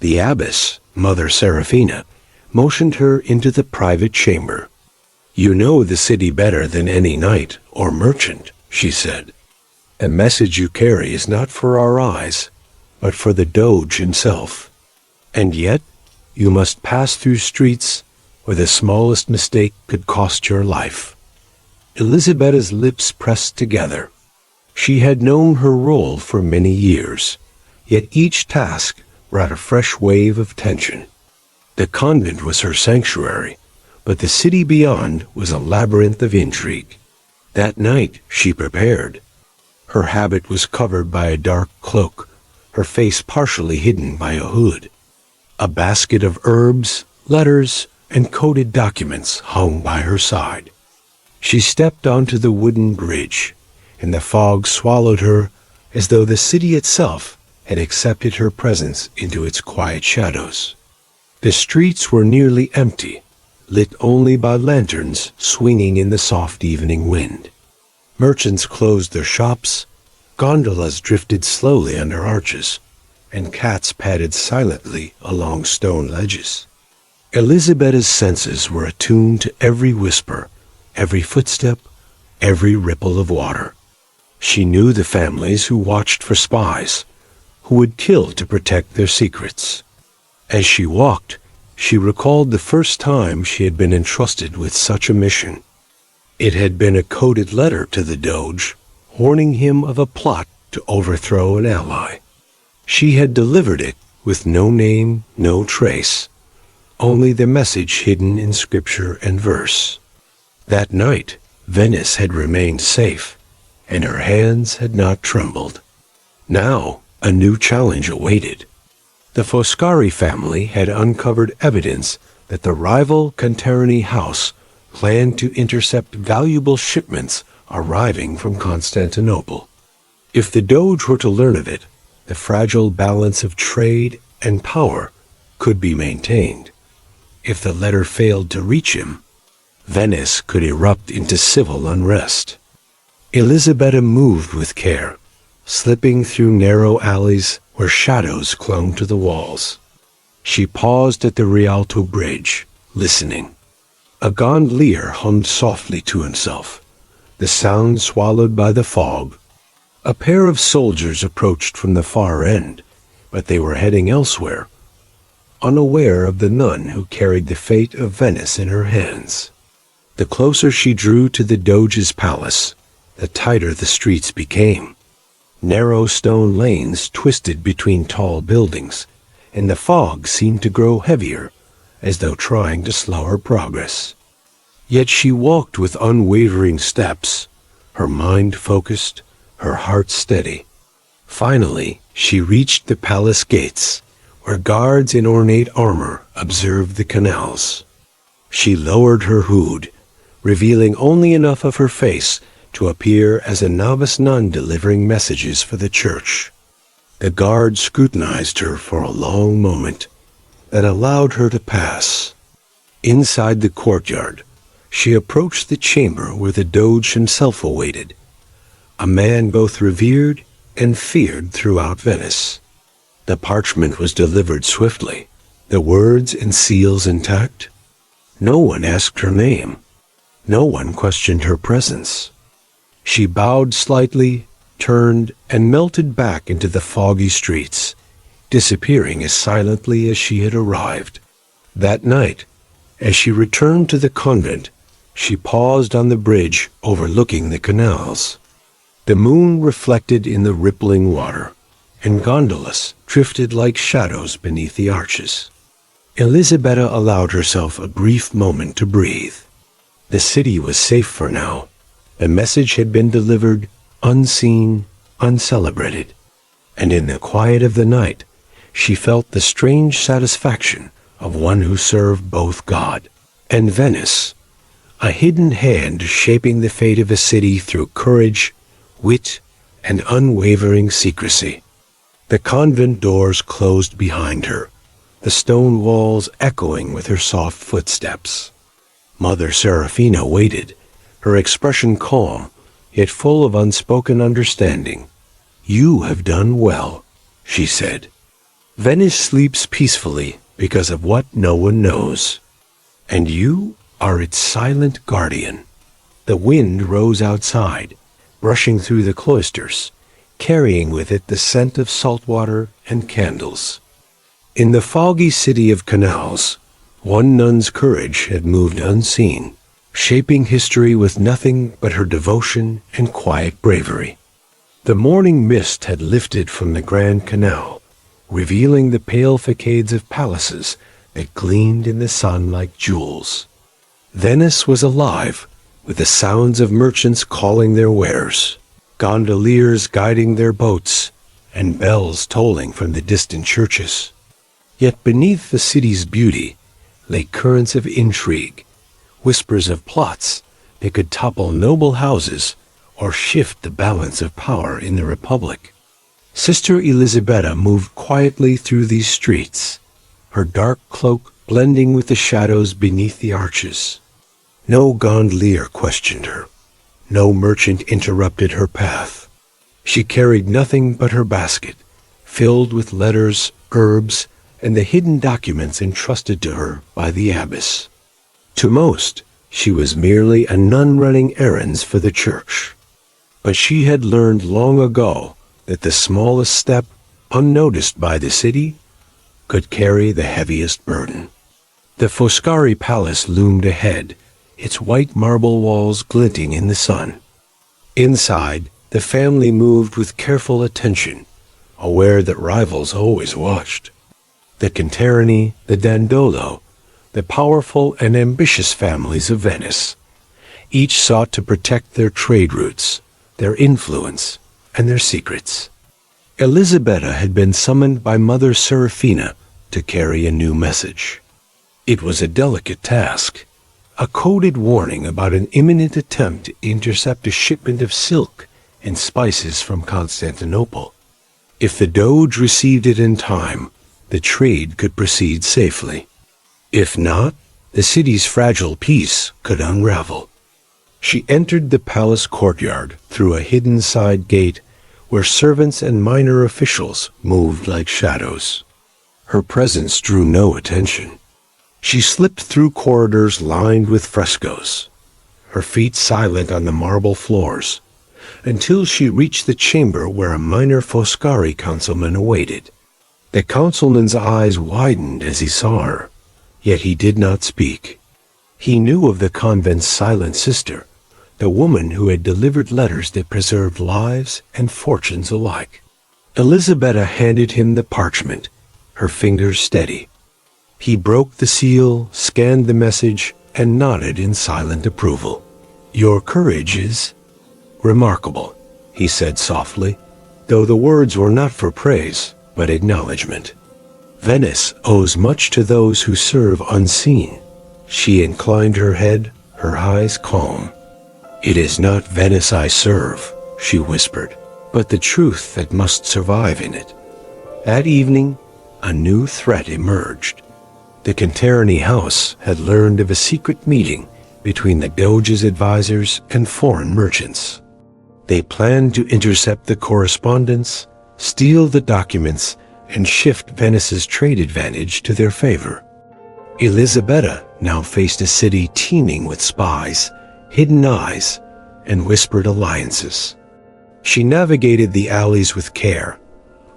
The abbess, Mother Serafina, motioned her into the private chamber. "You know the city better than any knight or merchant," she said. "A message you carry is not for our eyes, but for the Doge himself. And yet, you must pass through streets where the smallest mistake could cost your life." Elisabetta's lips pressed together. She had known her role for many years, yet each task brought a fresh wave of tension. The convent was her sanctuary, but the city beyond was a labyrinth of intrigue. That night she prepared. Her habit was covered by a dark cloak, her face partially hidden by a hood. A basket of herbs, letters, and coded documents hung by her side. She stepped onto the wooden bridge, and the fog swallowed her as though the city itself had accepted her presence into its quiet shadows. The streets were nearly empty, lit only by lanterns swinging in the soft evening wind. Merchants closed their shops, gondolas drifted slowly under arches, and cats padded silently along stone ledges. Elisabetta's senses were attuned to every whisper, every footstep, every ripple of water. She knew the families who watched for spies, who would kill to protect their secrets. As she walked, she recalled the first time she had been entrusted with such a mission. It had been a coded letter to the Doge, warning him of a plot to overthrow an ally. She had delivered it with no name, no trace, only the message hidden in scripture and verse. That night, Venice had remained safe, and her hands had not trembled. Now, a new challenge awaited. The Foscari family had uncovered evidence that the rival Cantarini house planned to intercept valuable shipments arriving from Constantinople. If the Doge were to learn of it, the fragile balance of trade and power could be maintained. If the letter failed to reach him, Venice could erupt into civil unrest. Elisabetta moved with care, slipping through narrow alleys where shadows clung to the walls. She paused at the Rialto Bridge, listening. A gondolier hummed softly to himself, the sound swallowed by the fog. A pair of soldiers approached from the far end, but they were heading elsewhere, unaware of the nun who carried the fate of Venice in her hands. The closer she drew to the Doge's palace, the tighter the streets became. Narrow stone lanes twisted between tall buildings, and the fog seemed to grow heavier, as though trying to slow her progress. Yet she walked with unwavering steps, her mind focused, her heart steady. Finally, she reached the palace gates, where guards in ornate armor observed the canals. She lowered her hood, revealing only enough of her face to appear as a novice nun delivering messages for the church. The guard scrutinized her for a long moment, then allowed her to pass. Inside the courtyard, she approached the chamber where the Doge himself awaited, a man both revered and feared throughout Venice. The parchment was delivered swiftly, the words and seals intact. No one asked her name. No one questioned her presence. She bowed slightly, turned, and melted back into the foggy streets, disappearing as silently as she had arrived. That night, as she returned to the convent, she paused on the bridge overlooking the canals. The moon reflected in the rippling water, and gondolas drifted like shadows beneath the arches. Elisabetta allowed herself a brief moment to breathe. The city was safe for now. The message had been delivered, unseen, uncelebrated. And in the quiet of the night, she felt the strange satisfaction of one who served both God and Venice, a hidden hand shaping the fate of a city through courage, wit, and unwavering secrecy. The convent doors closed behind her, the stone walls echoing with her soft footsteps. Mother Serafina waited, her expression calm, yet full of unspoken understanding. "You have done well," she said. "Venice sleeps peacefully because of what no one knows, and you are its silent guardian." The wind rose outside, brushing through the cloisters, carrying with it the scent of salt water and candles. In the foggy city of canals, one nun's courage had moved unseen, shaping history with nothing but her devotion and quiet bravery. The morning mist had lifted from the Grand Canal, revealing the pale facades of palaces that gleamed in the sun like jewels. Venice was alive, with the sounds of merchants calling their wares, gondoliers guiding their boats, and bells tolling from the distant churches. Yet beneath the city's beauty lay currents of intrigue, whispers of plots that could topple noble houses or shift the balance of power in the Republic. Sister Elisabetta moved quietly through these streets, her dark cloak blending with the shadows beneath the arches. No gondolier questioned her. No merchant interrupted her path. She carried nothing but her basket, filled with letters, herbs, and the hidden documents entrusted to her by the abbess. To most, she was merely a nun running errands for the church. But she had learned long ago that the smallest step, unnoticed by the city, could carry the heaviest burden. The Foscari Palace loomed ahead, its white marble walls glinting in the sun. Inside, the family moved with careful attention, aware that rivals always watched. The Cantarini, the Dandolo, the powerful and ambitious families of Venice. Each sought to protect their trade routes, their influence, and their secrets. Elisabetta had been summoned by Mother Serafina to carry a new message. It was a delicate task, a coded warning about an imminent attempt to intercept a shipment of silk and spices from Constantinople. If the Doge received it in time, the trade could proceed safely. If not, the city's fragile peace could unravel. She entered the palace courtyard through a hidden side gate where servants and minor officials moved like shadows. Her presence drew no attention. She slipped through corridors lined with frescoes, her feet silent on the marble floors, until she reached the chamber where a minor Foscari councilman awaited. The councilman's eyes widened as he saw her, yet he did not speak. He knew of the convent's silent sister, the woman who had delivered letters that preserved lives and fortunes alike. Elisabetta handed him the parchment, her fingers steady. He broke the seal, scanned the message, and nodded in silent approval. "Your courage is remarkable," he said softly, though the words were not for praise, but acknowledgement. "Venice owes much to those who serve unseen." She inclined her head, her eyes calm. "It is not Venice I serve," she whispered, "but the truth that must survive in it." That evening, a new threat emerged. The Canterani house had learned of a secret meeting between the Doge's advisors and foreign merchants. They planned to intercept the correspondence, steal the documents, and shift Venice's trade advantage to their favor. Elisabetta now faced a city teeming with spies, hidden eyes, and whispered alliances. She navigated the alleys with care,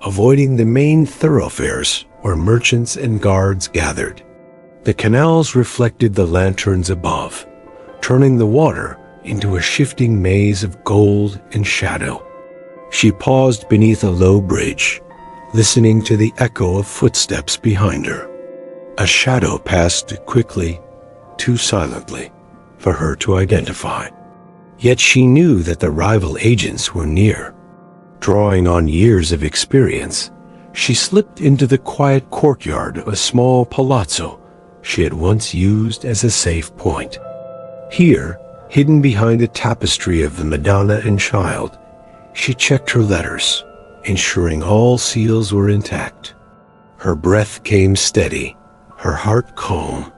avoiding the main thoroughfares where merchants and guards gathered. The canals reflected the lanterns above, turning the water into a shifting maze of gold and shadow. She paused beneath a low bridge, listening to the echo of footsteps behind her. A shadow passed quickly, too silently for her to identify. Yet she knew that the rival agents were near. Drawing on years of experience, she slipped into the quiet courtyard of a small palazzo she had once used as a safe point. Here, hidden behind a tapestry of the Madonna and Child, she checked her letters, ensuring all seals were intact. Her breath came steady, her heart calm.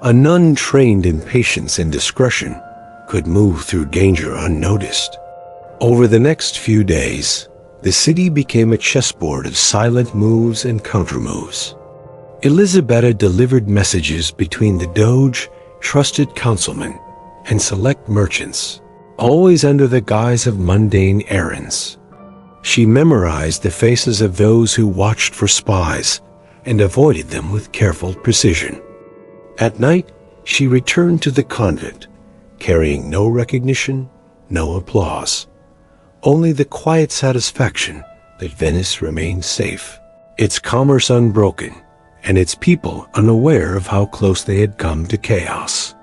A nun trained in patience and discretion could move through danger unnoticed. Over the next few days, the city became a chessboard of silent moves and countermoves. Elisabetta delivered messages between the Doge, trusted councilmen, and select merchants, always under the guise of mundane errands. She memorized the faces of those who watched for spies and avoided them with careful precision. At night, she returned to the convent, carrying no recognition, no applause, only the quiet satisfaction that Venice remained safe, its commerce unbroken, and its people unaware of how close they had come to chaos.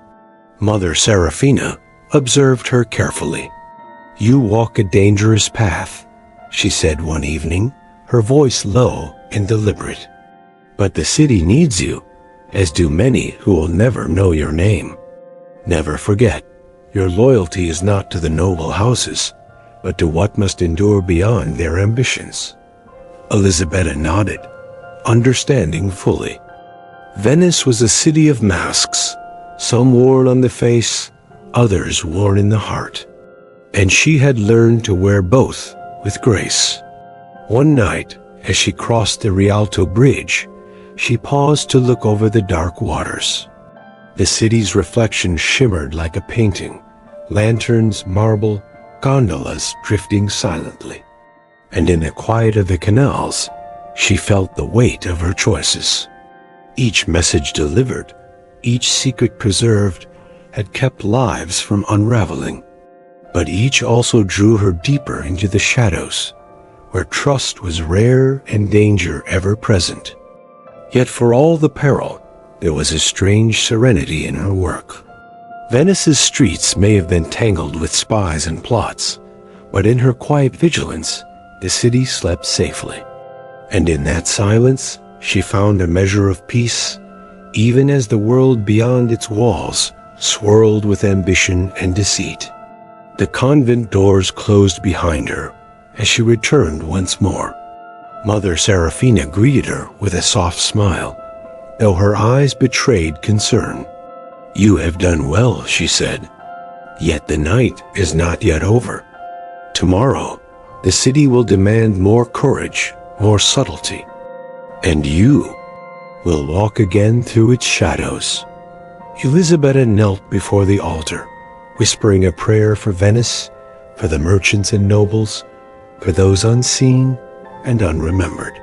Mother Serafina observed her carefully. "You walk a dangerous path," she said one evening, her voice low and deliberate. "But the city needs you, as do many who will never know your name. Never forget, your loyalty is not to the noble houses, but to what must endure beyond their ambitions." Elisabetta nodded, understanding fully. Venice was a city of masks, some worn on the face, others worn in the heart. And she had learned to wear both with grace. One night, as she crossed the Rialto Bridge, she paused to look over the dark waters. The city's reflection shimmered like a painting, lanterns, marble, gondolas drifting silently. And in the quiet of the canals, she felt the weight of her choices. Each message delivered, each secret preserved, had kept lives from unraveling. But each also drew her deeper into the shadows, where trust was rare and danger ever present. Yet for all the peril, there was a strange serenity in her work. Venice's streets may have been tangled with spies and plots, but in her quiet vigilance, the city slept safely. And in that silence, she found a measure of peace, even as the world beyond its walls swirled with ambition and deceit. The convent doors closed behind her as she returned once more. Mother Serafina greeted her with a soft smile, though her eyes betrayed concern. "You have done well," she said. "Yet the night is not yet over. Tomorrow, the city will demand more courage, more subtlety. And you will walk again through its shadows. Elisabetta knelt before the altar, whispering a prayer for Venice, for the merchants and nobles, for those unseen and unremembered.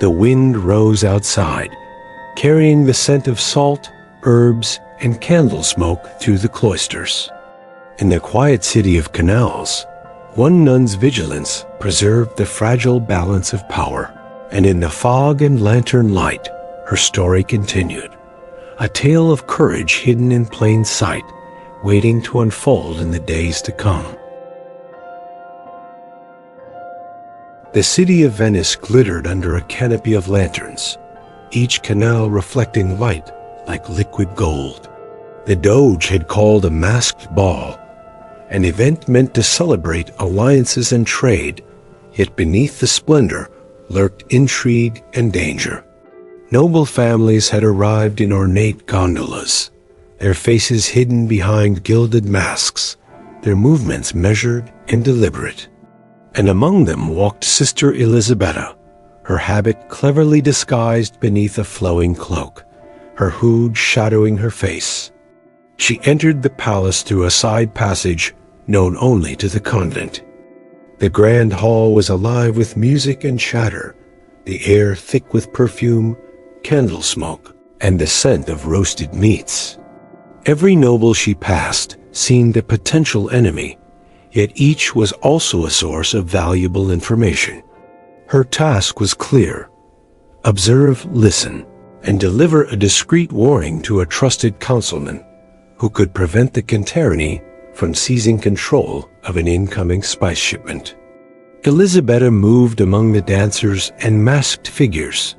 The wind rose outside, carrying the scent of salt, herbs, and candle smoke through the cloisters. In the quiet city of canals, one nun's vigilance preserved the fragile balance of power, and in the fog and lantern light, her story continued. A tale of courage hidden in plain sight, waiting to unfold in the days to come. The city of Venice glittered under a canopy of lanterns, each canal reflecting light like liquid gold. The Doge had called a masked ball, an event meant to celebrate alliances and trade, yet beneath the splendor lurked intrigue and danger. Noble families had arrived in ornate gondolas, their faces hidden behind gilded masks, their movements measured and deliberate. And among them walked Sister Elisabetta, her habit cleverly disguised beneath a flowing cloak, her hood shadowing her face. She entered the palace through a side passage known only to the convent. The grand hall was alive with music and chatter, the air thick with perfume, candle smoke, and the scent of roasted meats. Every noble she passed seemed a potential enemy, yet each was also a source of valuable information. Her task was clear: observe, listen, and deliver a discreet warning to a trusted councilman who could prevent the Cantarini from seizing control of an incoming spice shipment. Elisabetta moved among the dancers and masked figures,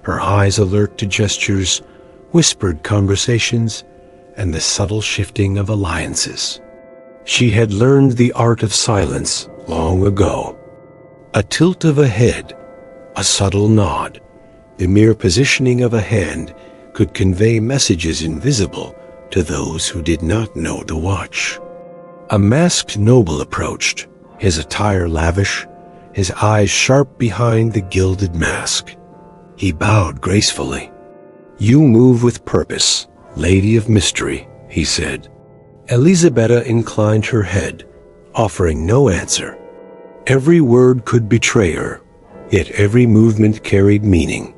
her eyes alert to gestures, whispered conversations, and the subtle shifting of alliances. She had learned the art of silence long ago. A tilt of a head, a subtle nod, the mere positioning of a hand could convey messages invisible to those who did not know to watch. A masked noble approached, his attire lavish, his eyes sharp behind the gilded mask. He bowed gracefully. "You move with purpose, Lady of Mystery," he said. Elisabetta inclined her head, offering no answer. Every word could betray her, yet every movement carried meaning.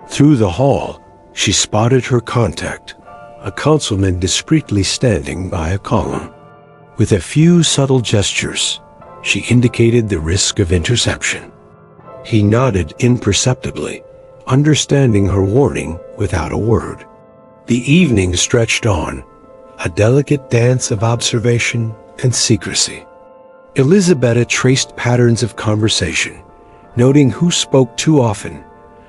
Through the hall, she spotted her contact, a councilman discreetly standing by a column. With a few subtle gestures, she indicated the risk of interception. He nodded imperceptibly, understanding her warning without a word. The evening stretched on, a delicate dance of observation and secrecy. Elisabetta traced patterns of conversation, noting who spoke too often,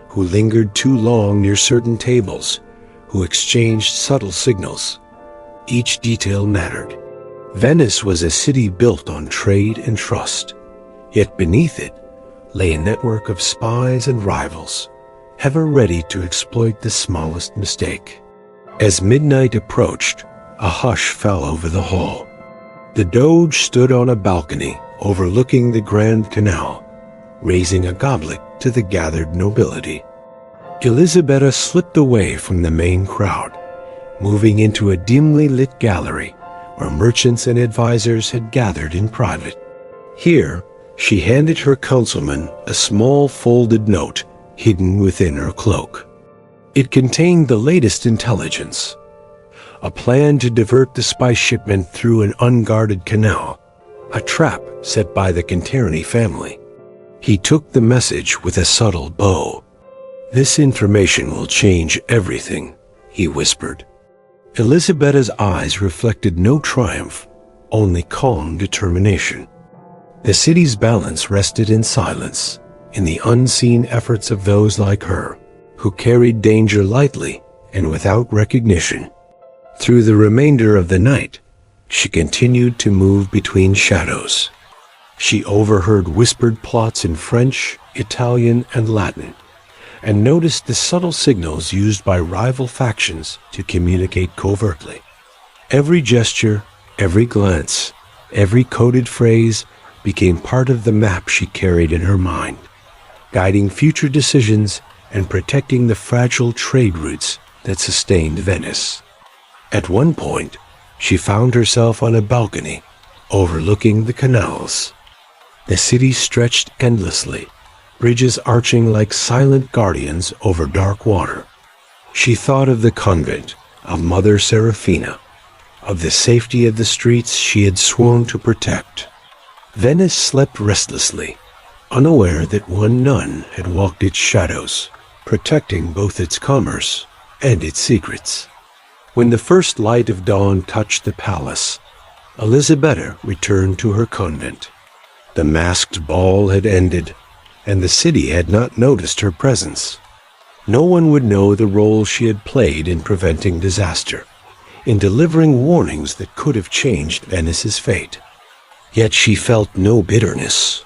who lingered too long near certain tables, who exchanged subtle signals. Each detail mattered. Venice was a city built on trade and trust, yet beneath it lay a network of spies and rivals, ever ready to exploit the smallest mistake. As midnight approached, a hush fell over the hall. The Doge stood on a balcony overlooking the Grand Canal, raising a goblet to the gathered nobility. Elisabetta slipped away from the main crowd, moving into a dimly lit gallery where merchants and advisors had gathered in private. Here, she handed her councilman a small folded note hidden within her cloak. It contained the latest intelligence: a plan to divert the spice shipment through an unguarded canal, a trap set by the Cantarini family. He took the message with a subtle bow. "This information will change everything," he whispered. Elisabetta's eyes reflected no triumph, only calm determination. The city's balance rested in silence, in the unseen efforts of those like her, who carried danger lightly and without recognition. Through the remainder of the night, she continued to move between shadows. She overheard whispered plots in French, Italian, and Latin, and noticed the subtle signals used by rival factions to communicate covertly. Every gesture, every glance, every coded phrase became part of the map she carried in her mind, guiding future decisions and protecting the fragile trade routes that sustained Venice. At one point, she found herself on a balcony overlooking the canals. The city stretched endlessly, bridges arching like silent guardians over dark water. She thought of the convent, of Mother Serafina, of the safety of the streets she had sworn to protect. Venice slept restlessly, unaware that one nun had walked its shadows, protecting both its commerce and its secrets. When the first light of dawn touched the palace, Elisabetta returned to her convent. The masked ball had ended, and the city had not noticed her presence. No one would know the role she had played in preventing disaster, in delivering warnings that could have changed Venice's fate. Yet she felt no bitterness.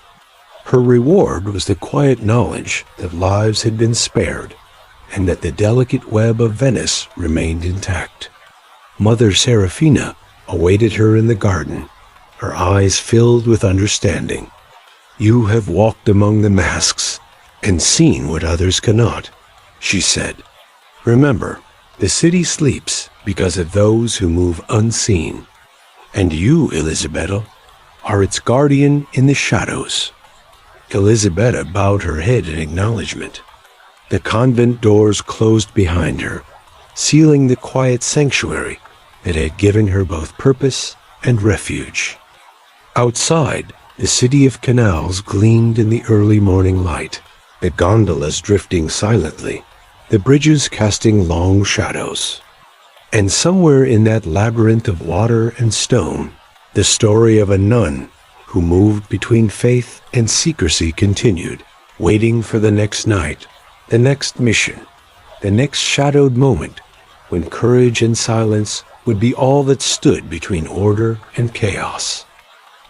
Her reward was the quiet knowledge that lives had been spared, and that the delicate web of Venice remained intact. Mother Serafina awaited her in the garden, her eyes filled with understanding. "You have walked among the masks and seen what others cannot," she said. "Remember, the city sleeps because of those who move unseen. And you, Elisabetta, are its guardian in the shadows." Elisabetta bowed her head in acknowledgement. The convent doors closed behind her, sealing the quiet sanctuary that had given her both purpose and refuge. Outside, the city of canals gleamed in the early morning light, the gondolas drifting silently, the bridges casting long shadows. And somewhere in that labyrinth of water and stone, the story of a nun who moved between faith and secrecy continued, waiting for the next night, the next mission, the next shadowed moment when courage and silence would be all that stood between order and chaos.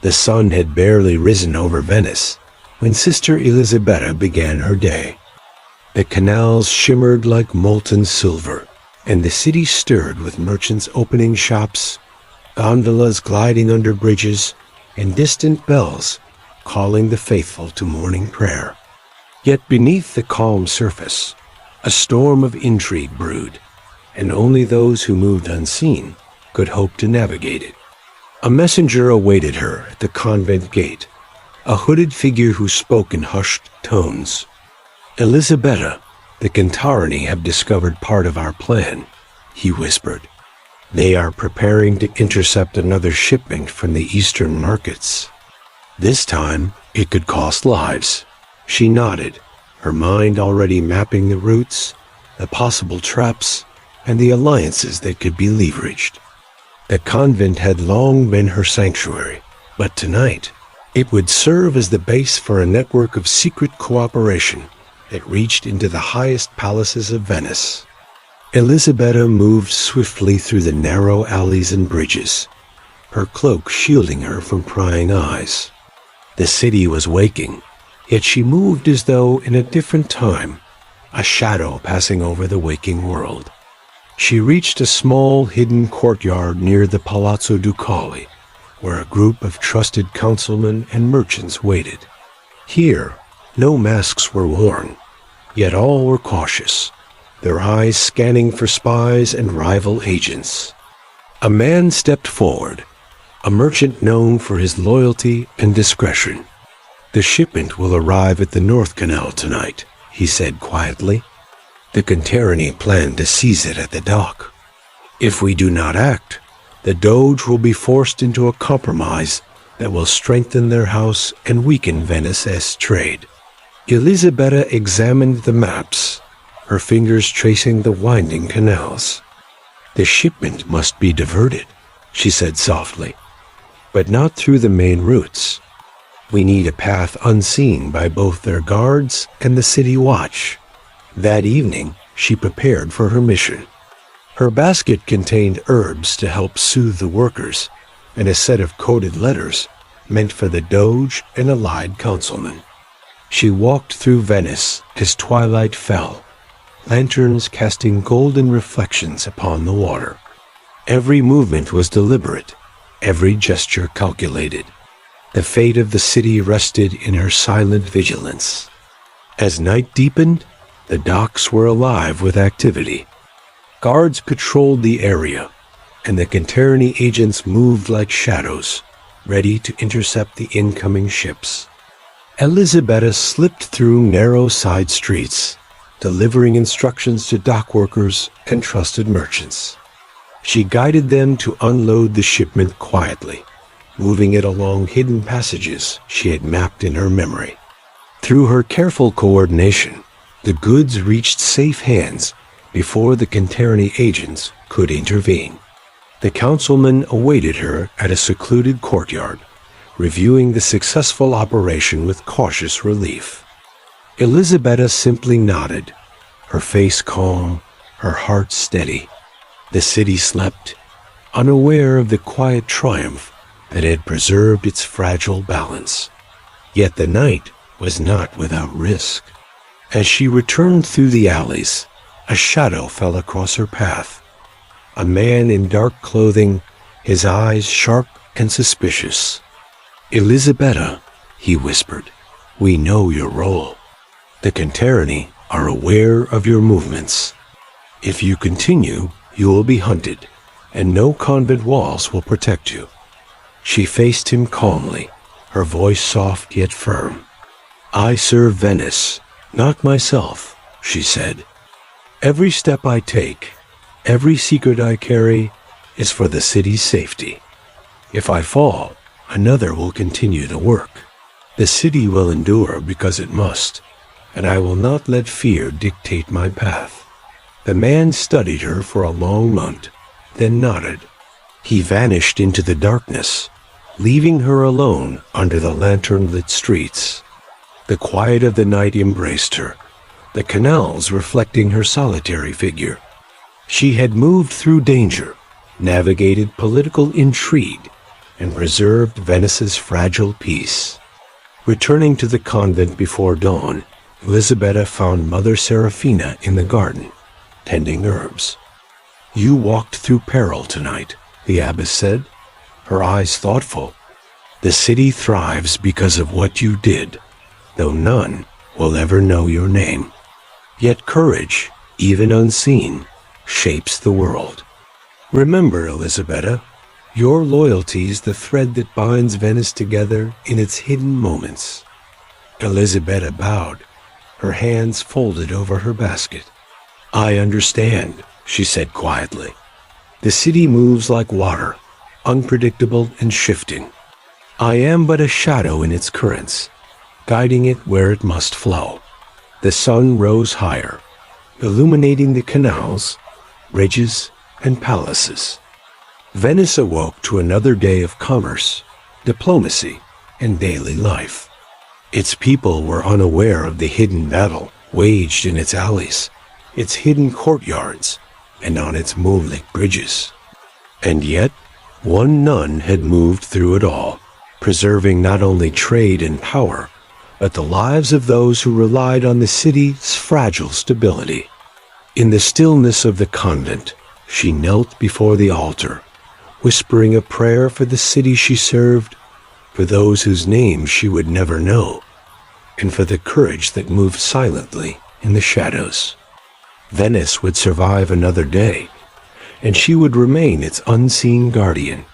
The sun had barely risen over Venice when Sister Elisabetta began her day. The canals shimmered like molten silver, and the city stirred with merchants opening shops, gondolas gliding under bridges, and distant bells calling the faithful to morning prayer. Yet beneath the calm surface, a storm of intrigue brewed, and only those who moved unseen could hope to navigate it. A messenger awaited her at the convent gate, a hooded figure who spoke in hushed tones. "Elisabetta, the Cantarini have discovered part of our plan," he whispered. "They are preparing to intercept another shipment from the eastern markets. This time, it could cost lives." She nodded, her mind already mapping the routes, the possible traps, and the alliances that could be leveraged. The convent had long been her sanctuary, but tonight, it would serve as the base for a network of secret cooperation that reached into the highest palaces of Venice. Elisabetta moved swiftly through the narrow alleys and bridges, her cloak shielding her from prying eyes. The city was waking, yet she moved as though in a different time, a shadow passing over the waking world. She reached a small hidden courtyard near the Palazzo Ducali, where a group of trusted councilmen and merchants waited. Here, no masks were worn, yet all were cautious, their eyes scanning for spies and rival agents. A man stepped forward, a merchant known for his loyalty and discretion. "The shipment will arrive at the North Canal tonight," he said quietly. "The Cantarini plan to seize it at the dock. If we do not act, the Doge will be forced into a compromise that will strengthen their house and weaken Venice's trade." Elisabetta examined the maps, her fingers tracing the winding canals. "The shipment must be diverted," she said softly, "but not through the main routes. We need a path unseen by both their guards and the city watch." That evening, she prepared for her mission. Her basket contained herbs to help soothe the workers, and a set of coded letters meant for the Doge and allied councilmen. She walked through Venice as twilight fell, lanterns casting golden reflections upon the water. Every movement was deliberate, every gesture calculated. The fate of the city rested in her silent vigilance. As night deepened, The docks were alive with activity. Guards patrolled the area, and the Canterni agents moved like shadows, ready to intercept the incoming ships. Elisabetta slipped through narrow side streets, delivering instructions to dock workers and trusted merchants. She guided them to unload the shipment quietly, moving it along hidden passages she had mapped in her memory. Through her careful coordination, the goods reached safe hands before the Canterni agents could intervene. The councilman awaited her at a secluded courtyard, reviewing the successful operation with cautious relief. Elisabetta simply nodded, her face calm, her heart steady. The city slept, unaware of the quiet triumph that had preserved its fragile balance. Yet the night was not without risk. As she returned through the alleys, a shadow fell across her path. A man in dark clothing, his eyes sharp and suspicious. "Elisabetta," he whispered, "we know your role. The Canterni are aware of your movements. If you continue, you will be hunted, and no convent walls will protect you." She faced him calmly, her voice soft yet firm. "I serve Venice, not myself," she said. "Every step I take, every secret I carry, is for the city's safety. If I fall, another will continue the work. The city will endure because it must, and I will not let fear dictate my path." The man studied her for a long moment, then nodded. He vanished into the darkness, leaving her alone under the lantern-lit streets. The quiet of the night embraced her, the canals reflecting her solitary figure. She had moved through danger, navigated political intrigue, and preserved Venice's fragile peace. Returning to the convent before dawn, Elisabetta found Mother Serafina in the garden, tending herbs. "You walked through peril tonight," the abbess said, her eyes thoughtful. "The city thrives because of what you did, though none will ever know your name. Yet courage, even unseen, shapes the world. Remember, Elisabetta, your loyalty is the thread that binds Venice together in its hidden moments." Elisabetta bowed, her hands folded over her basket. "I understand," she said quietly. "The city moves like water, unpredictable and shifting. I am but a shadow in its currents, guiding it where it must flow." The sun rose higher, illuminating the canals, bridges, and palaces. Venice awoke to another day of commerce, diplomacy, and daily life. Its people were unaware of the hidden battle waged in its alleys, its hidden courtyards, and on its moonlit bridges. And yet, one nun had moved through it all, preserving not only trade and power, but the lives of those who relied on the city's fragile stability. In the stillness of the convent, she knelt before the altar, whispering a prayer for the city she served, for those whose names she would never know, and for the courage that moved silently in the shadows. Venice would survive another day, and she would remain its unseen guardian,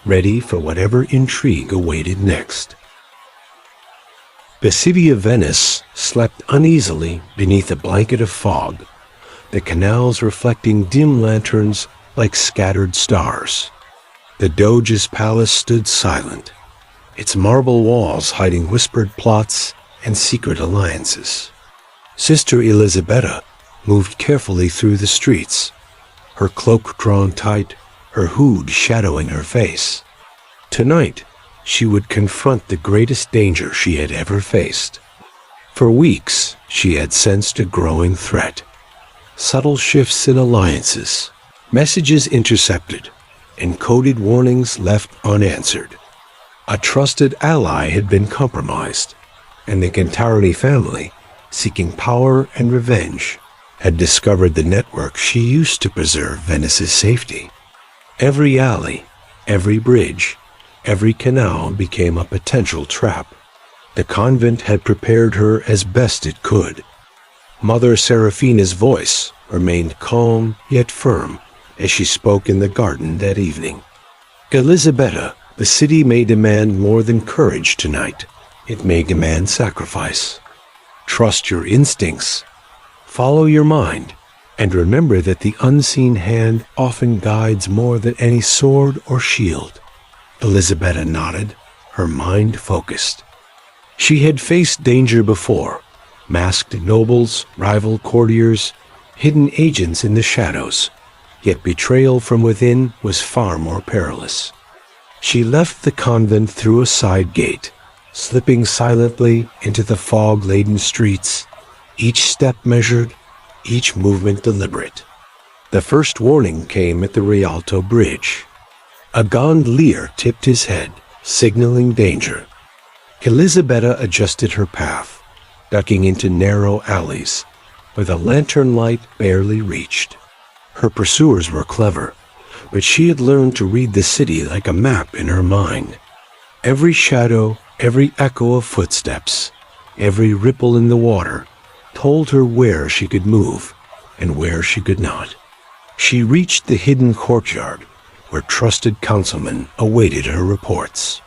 ready for whatever intrigue awaited next. The city of Venice slept uneasily beneath a blanket of fog, the canals reflecting dim lanterns like scattered stars. The Doge's palace stood silent, its marble walls hiding whispered plots and secret alliances. Sister Elisabetta moved carefully through the streets, her cloak drawn tight, her hood shadowing her face. Tonight, she would confront the greatest danger she had ever faced. For weeks, she had sensed a growing threat. Subtle shifts in alliances, messages intercepted, and coded warnings left unanswered. A trusted ally had been compromised, and the Cantarani family, seeking power and revenge, had discovered the network she used to preserve Venice's safety. Every alley, every bridge, every canal became a potential trap. The convent had prepared her as best it could. Mother Seraphina's voice remained calm yet firm as she spoke in the garden that evening. Elisabetta, the city may demand more than courage tonight. It may demand sacrifice. Trust your instincts, follow your mind, and remember that the unseen hand often guides more than any sword or shield. Elisabetta nodded, her mind focused. She had faced danger before, masked nobles, rival courtiers, hidden agents in the shadows, yet betrayal from within was far more perilous. She left the convent through a side gate, slipping silently into the fog-laden streets, each step measured, each movement deliberate. The first warning came at the Rialto Bridge. A gondolier tipped his head, signaling danger. Elisabetta adjusted her path, ducking into narrow alleys, where the lantern light barely reached. Her pursuers were clever, but she had learned to read the city like a map in her mind. Every shadow, every echo of footsteps, every ripple in the water told her where she could move and where she could not. She reached the hidden courtyard where trusted councilmen awaited her reports.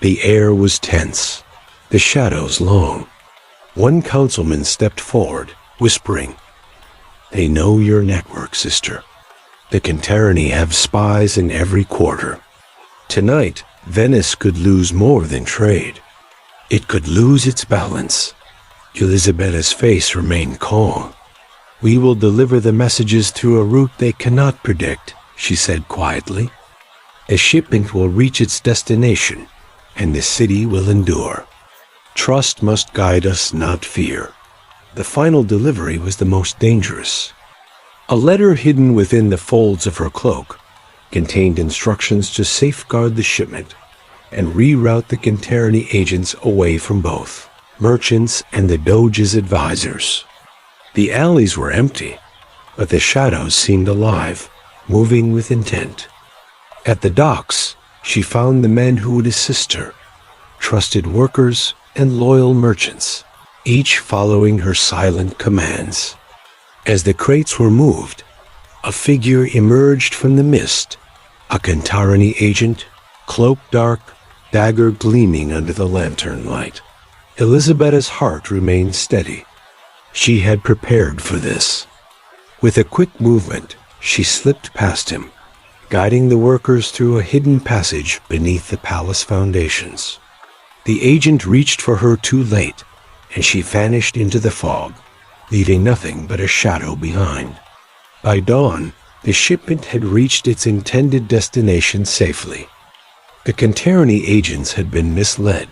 The air was tense, the shadows long. One councilman stepped forward, whispering, "They know your network, sister. The Cantarini have spies in every quarter. Tonight, Venice could lose more than trade. It could lose its balance." Elisabetta's face remained calm. "We will deliver the messages through a route they cannot predict," she said quietly. "A shipment will reach its destination, and the city will endure. Trust must guide us, not fear." The final delivery was the most dangerous. A letter hidden within the folds of her cloak contained instructions to safeguard the shipment and reroute the Cantarini agents away from both merchants and the Doge's advisors. The alleys were empty, but the shadows seemed alive, moving with intent. At the docks, she found the men who would assist her, trusted workers and loyal merchants, each following her silent commands. As the crates were moved, a figure emerged from the mist, a Cantarini agent, cloak dark, dagger gleaming under the lantern light. Elisabetta's heart remained steady. She had prepared for this. With a quick movement, she slipped past him, guiding the workers through a hidden passage beneath the palace foundations. The agent reached for her too late, and she vanished into the fog, leaving nothing but a shadow behind. By dawn, the shipment had reached its intended destination safely. The Cantarini agents had been misled.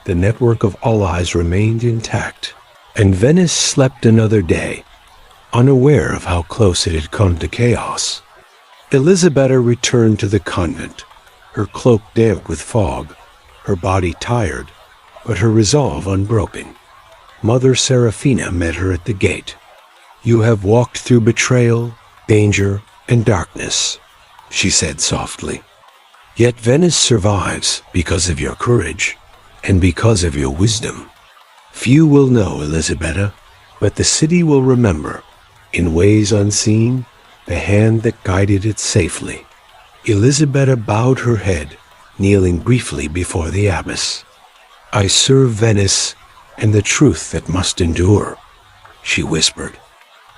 The network of allies remained intact, and Venice slept another day, unaware of how close it had come to chaos. Elisabetta returned to the convent, her cloak damp with fog, her body tired, but her resolve unbroken. Mother Seraphina met her at the gate. "You have walked through betrayal, danger, and darkness," she said softly. "Yet Venice survives because of your courage and because of your wisdom. Few will know, Elisabetta, but the city will remember, in ways unseen, the hand that guided it safely." Elisabetta bowed her head, kneeling briefly before the abbess. "I serve Venice and the truth that must endure," she whispered.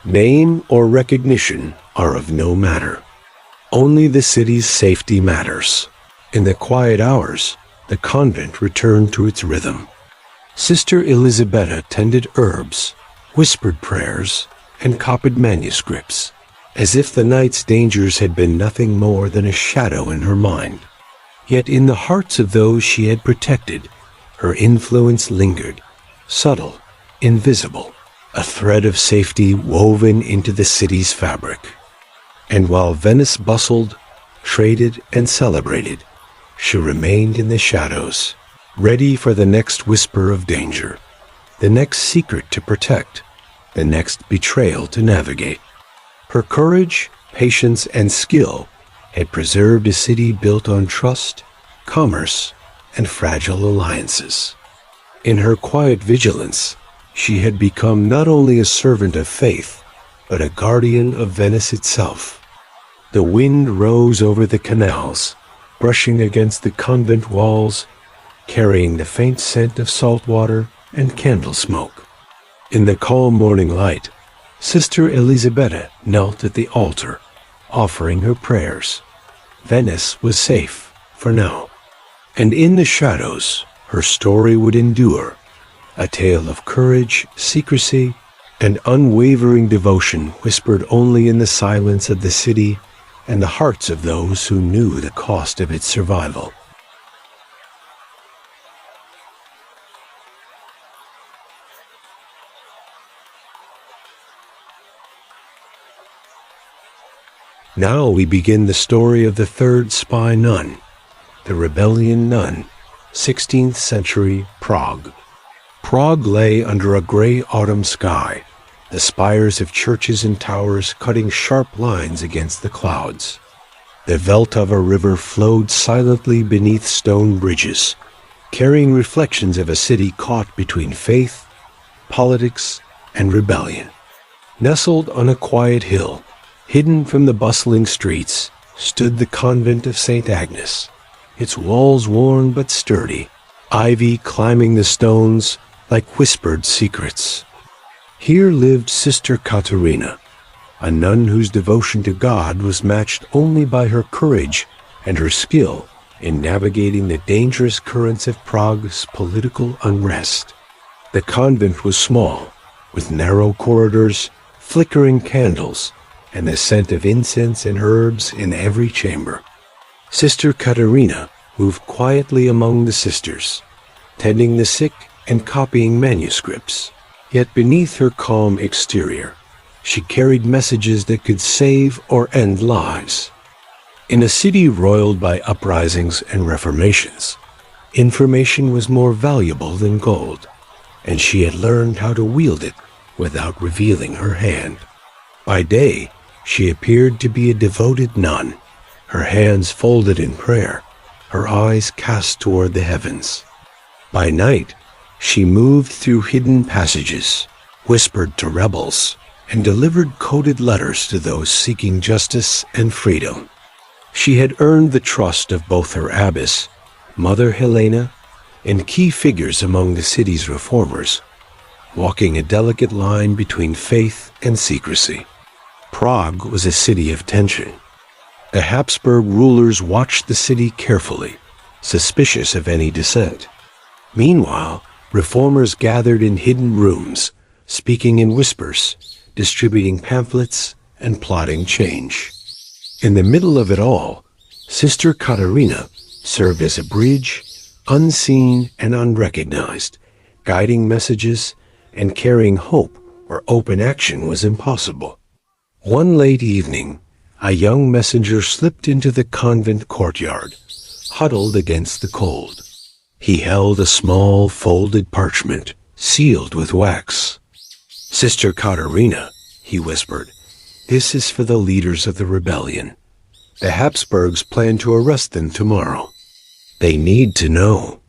"Name or recognition are of no matter. Only the city's safety matters." In the quiet hours, the convent returned to its rhythm. Sister Elisabetta tended herbs, whispered prayers, and copied manuscripts, as if the night's dangers had been nothing more than a shadow in her mind. Yet in the hearts of those she had protected, her influence lingered, subtle, invisible, a thread of safety woven into the city's fabric. And while Venice bustled, traded, and celebrated, she remained in the shadows, ready for the next whisper of danger, the next secret to protect, the next betrayal to navigate. Her courage, patience, and skill had preserved a city built on trust, commerce, and fragile alliances. In her quiet vigilance, She had become not only a servant of faith, but a guardian of Venice itself. The wind rose over the canals, brushing against the convent walls, carrying the faint scent of salt water and candle smoke. In the calm morning light, Sister Elisabetta knelt at the altar, offering her prayers. Venice was safe for now. And in the shadows, her story would endure, a tale of courage, secrecy, and unwavering devotion whispered only in the silence of the city and the hearts of those who knew the cost of its survival. Now we begin the story of the third Spy Nun, the Rebellion Nun, 16th century Prague. Prague lay under a gray autumn sky, the spires of churches and towers cutting sharp lines against the clouds. The Vltava river flowed silently beneath stone bridges, carrying reflections of a city caught between faith, politics, and rebellion. Nestled on a quiet hill, hidden from the bustling streets, stood the convent of St. Agnes, its walls worn but sturdy, ivy climbing the stones like whispered secrets. Here lived Sister Katerina, a nun whose devotion to God was matched only by her courage and her skill in navigating the dangerous currents of Prague's political unrest. The convent was small, with narrow corridors, flickering candles, and the scent of incense and herbs in every chamber. Sister Katerina moved quietly among the sisters, tending the sick and copying manuscripts. Yet beneath her calm exterior, she carried messages that could save or end lives. In a city roiled by uprisings and reformations, information was more valuable than gold, and she had learned how to wield it without revealing her hand. By day, she appeared to be a devoted nun, her hands folded in prayer, her eyes cast toward the heavens. By night, she moved through hidden passages, whispered to rebels, and delivered coded letters to those seeking justice and freedom. She had earned the trust of both her abbess, Mother Helena, and key figures among the city's reformers, walking a delicate line between faith and secrecy. Prague was a city of tension. The Habsburg rulers watched the city carefully, suspicious of any dissent. Meanwhile, reformers gathered in hidden rooms, speaking in whispers, distributing pamphlets, and plotting change. In the middle of it all, Sister Katerina served as a bridge, unseen and unrecognized, guiding messages and carrying hope where open action was impossible. One late evening, a young messenger slipped into the convent courtyard, huddled against the cold. He held a small folded parchment, sealed with wax. "Sister Katerina," he whispered, "this is for the leaders of the rebellion. The Habsburgs plan to arrest them tomorrow. They need to know."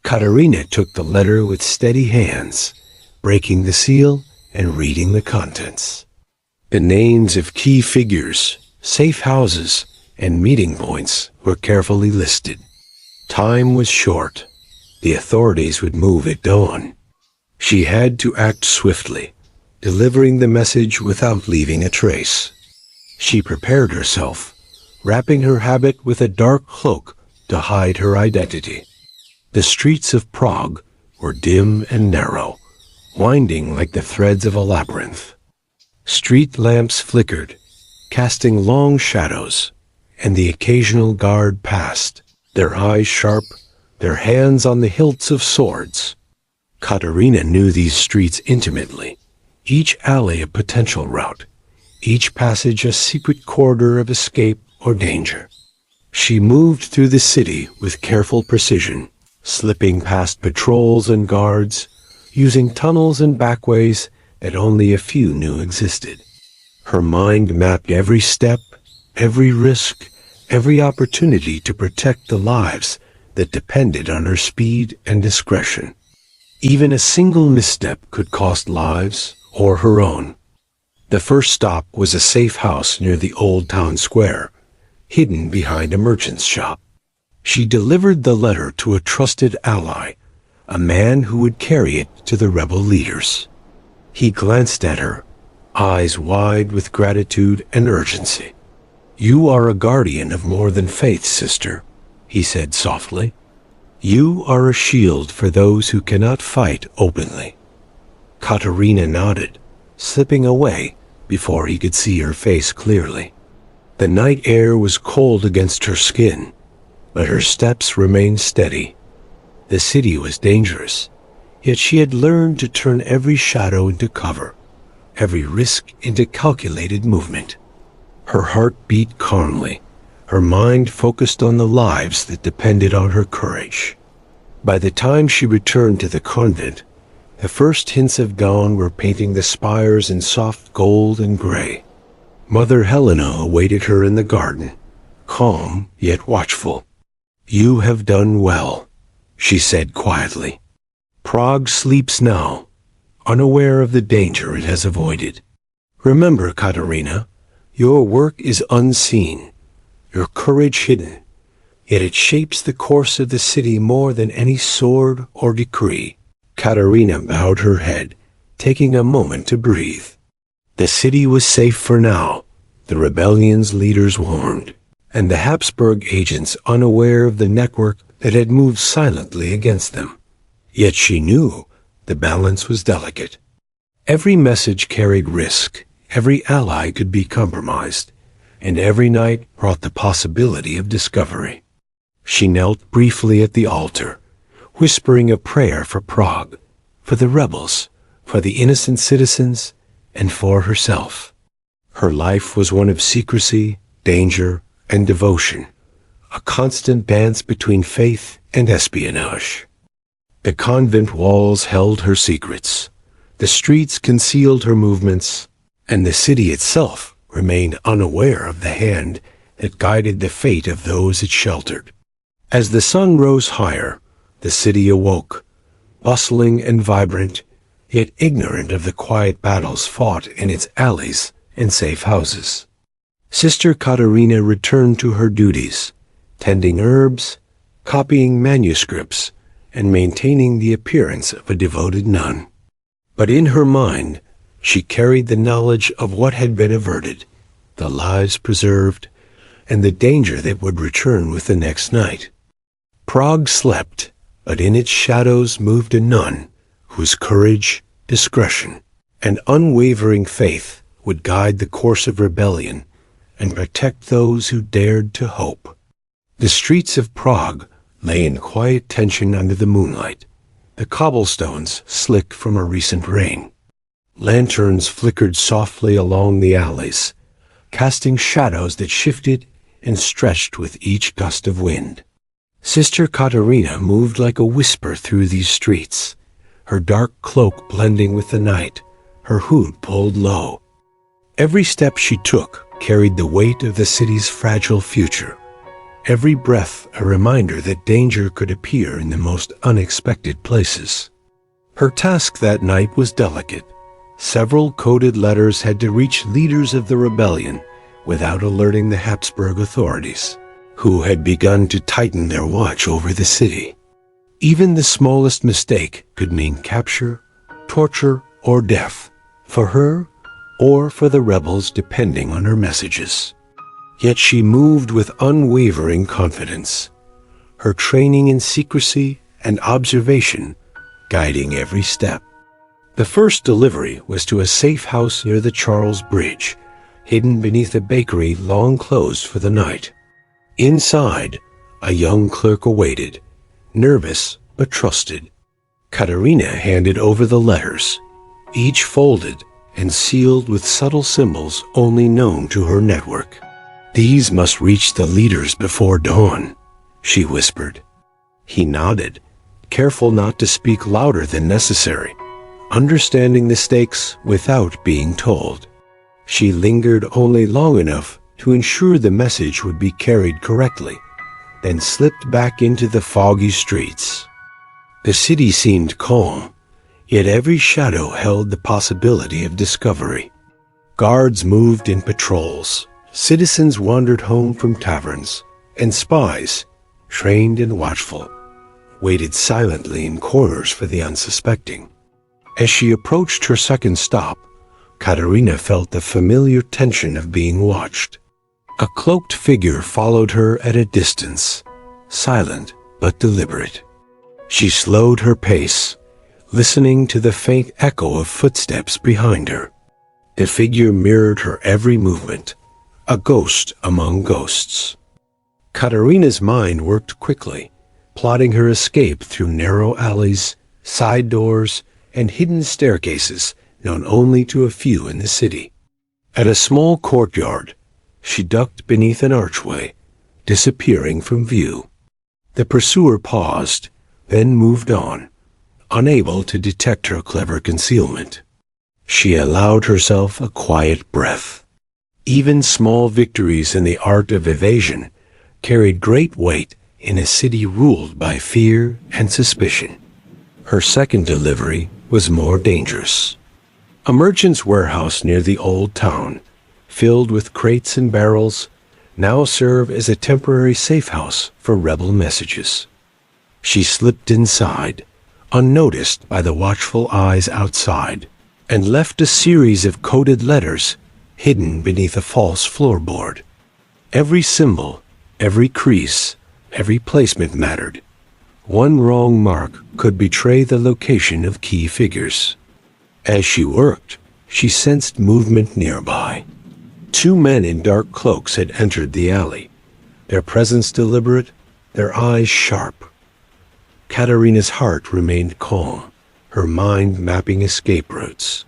Katerina took the letter with steady hands, breaking the seal and reading the contents. The names of key figures, safe houses, and meeting points were carefully listed. Time was short. The authorities would move at dawn. She had to act swiftly, delivering the message without leaving a trace. She prepared herself, wrapping her habit with a dark cloak to hide her identity. The streets of Prague were dim and narrow, winding like the threads of a labyrinth. Street lamps flickered, casting long shadows, and the occasional guard passed, their eyes sharp, their hands on the hilts of swords. Katerina knew these streets intimately, each alley a potential route, each passage a secret corridor of escape or danger. She moved through the city with careful precision, slipping past patrols and guards, using tunnels and backways that only a few knew existed. Her mind mapped every step, every risk, every opportunity to protect the lives that depended on her speed and discretion. Even a single misstep could cost lives or her own. The first stop was a safe house near the old town square, hidden behind a merchant's shop. She delivered the letter to a trusted ally, a man who would carry it to the rebel leaders. He glanced at her, eyes wide with gratitude and urgency. "You are a guardian of more than faith, sister," he said softly. "You are a shield for those who cannot fight openly." Katerina nodded, slipping away before he could see her face clearly. The night air was cold against her skin, but her steps remained steady. The city was dangerous, yet she had learned to turn every shadow into cover, every risk into calculated movement. Her heart beat calmly, her mind focused on the lives that depended on her courage. By the time she returned to the convent, the first hints of dawn were painting the spires in soft gold and gray. Mother Helena awaited her in the garden, calm yet watchful. "You have done well," she said quietly. "Prague sleeps now, unaware of the danger it has avoided. Remember, Katerina, your work is unseen, your courage hidden, yet it shapes the course of the city more than any sword or decree." Katerina bowed her head, taking a moment to breathe. The city was safe for now, the rebellion's leaders warned, and the Habsburg agents unaware of the network that had moved silently against them. Yet she knew the balance was delicate. Every message carried risk, every ally could be compromised, and every night brought the possibility of discovery. She knelt briefly at the altar, whispering a prayer for Prague, for the rebels, for the innocent citizens, and for herself. Her life was one of secrecy, danger, and devotion, a constant dance between faith and espionage. The convent walls held her secrets, the streets concealed her movements, and the city itself remained unaware of the hand that guided the fate of those it sheltered. As the sun rose higher, the city awoke, bustling and vibrant, yet ignorant of the quiet battles fought in its alleys and safe houses. Sister Katerina returned to her duties, tending herbs, copying manuscripts, and maintaining the appearance of a devoted nun. But in her mind, she carried the knowledge of what had been averted, the lives preserved, and the danger that would return with the next night. Prague slept, but in its shadows moved a nun whose courage, discretion, and unwavering faith would guide the course of rebellion and protect those who dared to hope. The streets of Prague lay in quiet tension under the moonlight, the cobblestones slick from a recent rain. Lanterns flickered softly along the alleys, casting shadows that shifted and stretched with each gust of wind. Sister Katerina moved like a whisper through these streets, her dark cloak blending with the night, her hood pulled low. Every step she took carried the weight of the city's fragile future, every breath a reminder that danger could appear in the most unexpected places. Her task that night was delicate. Several coded letters had to reach leaders of the rebellion without alerting the Habsburg authorities, who had begun to tighten their watch over the city. Even the smallest mistake could mean capture, torture, or death, for her or for the rebels depending on her messages. Yet she moved with unwavering confidence, her training in secrecy and observation guiding every step. The first delivery was to a safe house near the Charles Bridge, hidden beneath a bakery long closed for the night. Inside, a young clerk awaited, nervous but trusted. Katerina handed over the letters, each folded and sealed with subtle symbols only known to her network. "These must reach the leaders before dawn," she whispered. He nodded, careful not to speak louder than necessary, understanding the stakes without being told. She lingered only long enough to ensure the message would be carried correctly, then slipped back into the foggy streets. The city seemed calm, yet every shadow held the possibility of discovery. Guards moved in patrols, citizens wandered home from taverns, and spies, trained and watchful, waited silently in corners for the unsuspecting. As she approached her second stop, Katerina felt the familiar tension of being watched. A cloaked figure followed her at a distance, silent but deliberate. She slowed her pace, listening to the faint echo of footsteps behind her. The figure mirrored her every movement, a ghost among ghosts. Katerina's mind worked quickly, plotting her escape through narrow alleys, side doors, and hidden staircases known only to a few in the city. At a small courtyard, she ducked beneath an archway, disappearing from view. The pursuer paused, then moved on, unable to detect her clever concealment. She allowed herself a quiet breath. Even small victories in the art of evasion carried great weight in a city ruled by fear and suspicion. Her second delivery was more dangerous. A merchant's warehouse near the old town, filled with crates and barrels, now served as a temporary safe house for rebel messages. She slipped inside, unnoticed by the watchful eyes outside, and left a series of coded letters hidden beneath a false floorboard. Every symbol, every crease, every placement mattered. One wrong mark could betray the location of key figures. As she worked, she sensed movement nearby. Two men in dark cloaks had entered the alley, their presence deliberate, their eyes sharp. Katerina's heart remained calm, her mind mapping escape routes.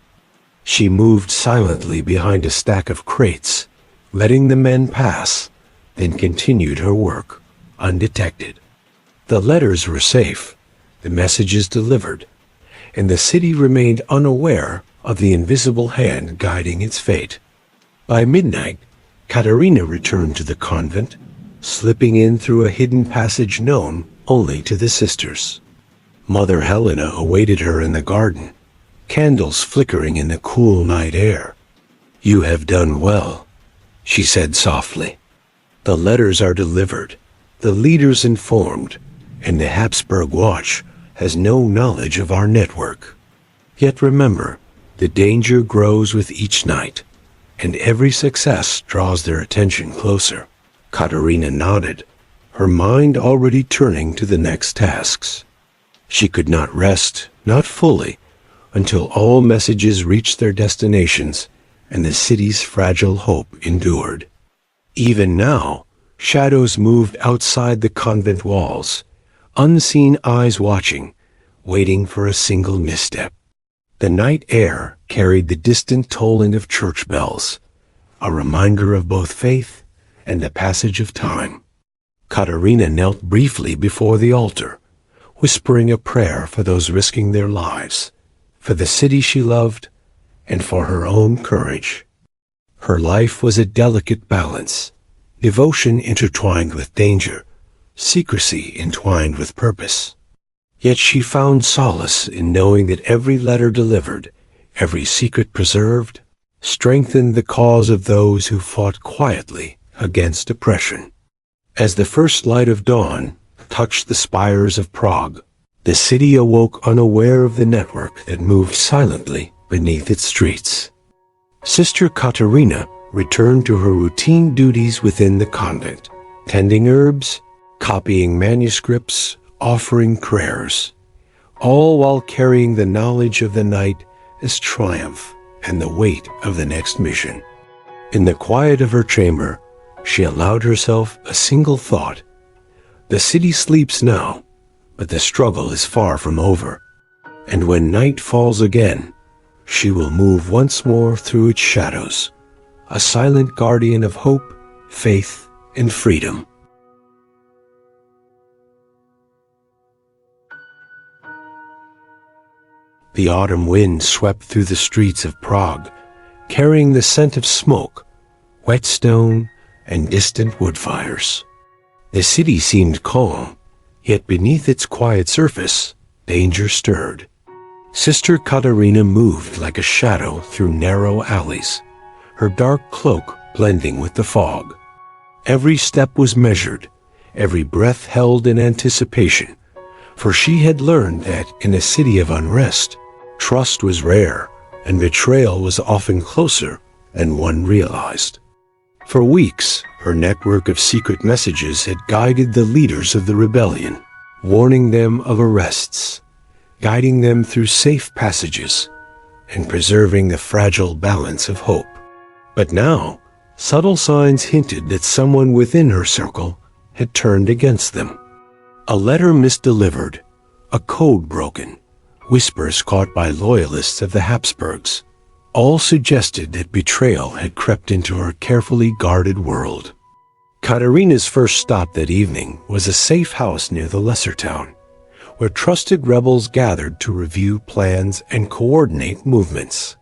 She moved silently behind a stack of crates, letting the men pass, then continued her work, undetected. The letters were safe, the messages delivered, and the city remained unaware of the invisible hand guiding its fate. By midnight, Katerina returned to the convent, slipping in through a hidden passage known only to the sisters. Mother Helena awaited her in the garden, candles flickering in the cool night air. "You have done well," she said softly. "The letters are delivered, the leaders informed, and the Habsburg Watch has no knowledge of our network. Yet remember, the danger grows with each night, and every success draws their attention closer." Katerina nodded, her mind already turning to the next tasks. She could not rest, not fully, until all messages reached their destinations and the city's fragile hope endured. Even now, shadows moved outside the convent walls, unseen eyes watching, waiting for a single misstep. The night air carried the distant tolling of church bells, a reminder of both faith and the passage of time. Katerina knelt briefly before the altar, whispering a prayer for those risking their lives, for the city she loved, and for her own courage. Her life was a delicate balance, devotion intertwined with danger, secrecy entwined with purpose. Yet she found solace in knowing that every letter delivered, every secret preserved, strengthened the cause of those who fought quietly against oppression. As the first light of dawn touched the spires of Prague, the city awoke unaware of the network that moved silently beneath its streets. Sister Katerina returned to her routine duties within the convent, tending herbs, copying manuscripts, offering prayers, all while carrying the knowledge of the night as triumph and the weight of the next mission. In the quiet of her chamber, she allowed herself a single thought. The city sleeps now, but the struggle is far from over. And when night falls again, she will move once more through its shadows, a silent guardian of hope, faith, and freedom. The autumn wind swept through the streets of Prague, carrying the scent of smoke, wet stone, and distant wood fires. The city seemed calm, yet beneath its quiet surface, danger stirred. Sister Katerina moved like a shadow through narrow alleys, her dark cloak blending with the fog. Every step was measured, every breath held in anticipation, for she had learned that in a city of unrest, trust was rare and betrayal was often closer than one realized. For weeks, her network of secret messages had guided the leaders of the rebellion, warning them of arrests, guiding them through safe passages, and preserving the fragile balance of hope. But now, subtle signs hinted that someone within her circle had turned against them. A letter misdelivered, a code broken, whispers caught by loyalists of the Habsburgs, all suggested that betrayal had crept into her carefully guarded world. Katerina's first stop that evening was a safe house near the lesser town, where trusted rebels gathered to review plans and coordinate movements.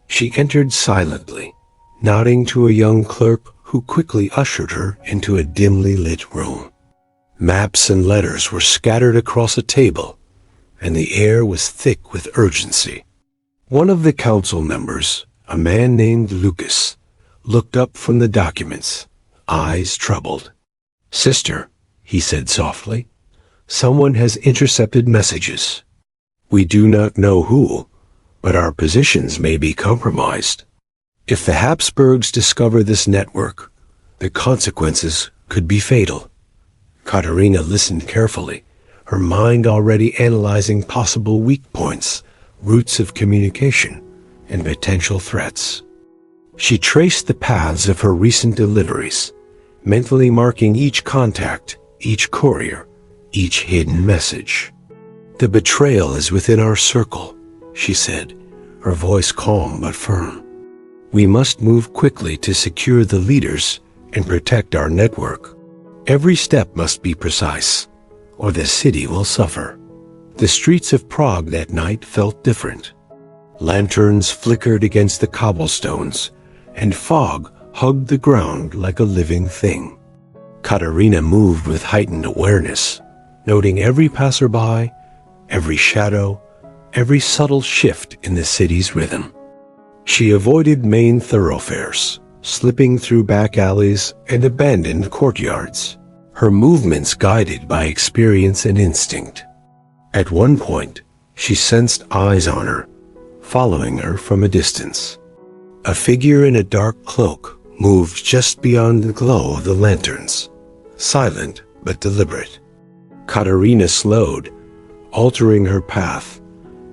She entered silently, nodding to a young clerk who quickly ushered her into a dimly lit room. Maps and letters were scattered across a table, and the air was thick with urgency. One of the council members, a man named Lucas, looked up from the documents, eyes troubled. "Sister," he said softly, "someone has intercepted messages. We do not know who, but our positions may be compromised. If the Habsburgs discover this network, the consequences could be fatal." Katerina listened carefully, her mind already analyzing possible weak points, routes of communication, and potential threats. She traced the paths of her recent deliveries, mentally marking each contact, each courier, each hidden message. "The betrayal is within our circle," she said, her voice calm but firm. "We must move quickly to secure the leaders and protect our network. Every step must be precise, or the city will suffer." The streets of Prague that night felt different. Lanterns flickered against the cobblestones, and fog hugged the ground like a living thing. Katerina moved with heightened awareness, noting every passerby, every shadow, every subtle shift in the city's rhythm. She avoided main thoroughfares, slipping through back alleys and abandoned courtyards, her movements guided by experience and instinct. At one point, she sensed eyes on her, following her from a distance. A figure in a dark cloak moved just beyond the glow of the lanterns, silent but deliberate. Katerina slowed, altering her path,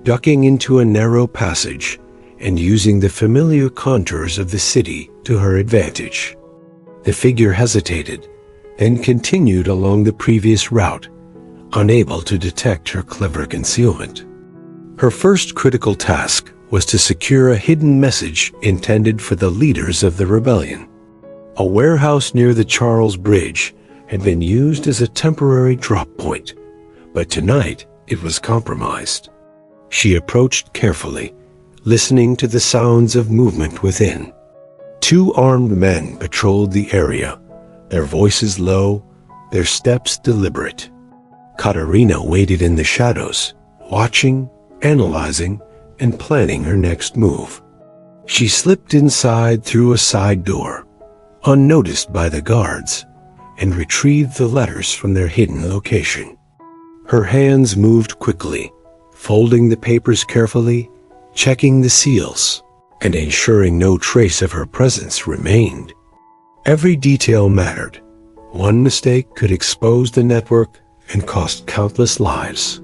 ducking into a narrow passage, and using the familiar contours of the city to her advantage. The figure hesitated, then continued along the previous route, unable to detect her clever concealment. Her first critical task was to secure a hidden message intended for the leaders of the rebellion. A warehouse near the Charles Bridge had been used as a temporary drop point, but tonight it was compromised. She approached carefully, listening to the sounds of movement within. Two armed men patrolled the area, their voices low, their steps deliberate. Katerina waited in the shadows, watching, analyzing, and planning her next move. She slipped inside through a side door, unnoticed by the guards, and retrieved the letters from their hidden location. Her hands moved quickly, folding the papers carefully, checking the seals, and ensuring no trace of her presence remained. Every detail mattered. One mistake could expose the network and cost countless lives.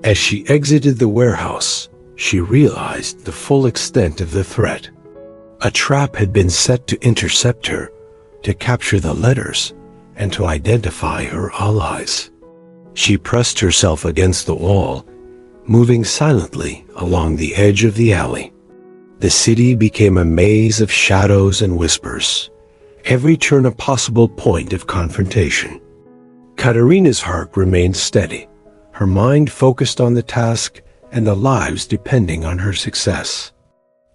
As she exited the warehouse, she realized the full extent of the threat. A trap had been set to intercept her, to capture the letters, and to identify her allies. She pressed herself against the wall, moving silently along the edge of the alley. The city became a maze of shadows and whispers, every turn a possible point of confrontation. Katerina's heart remained steady, her mind focused on the task and the lives depending on her success.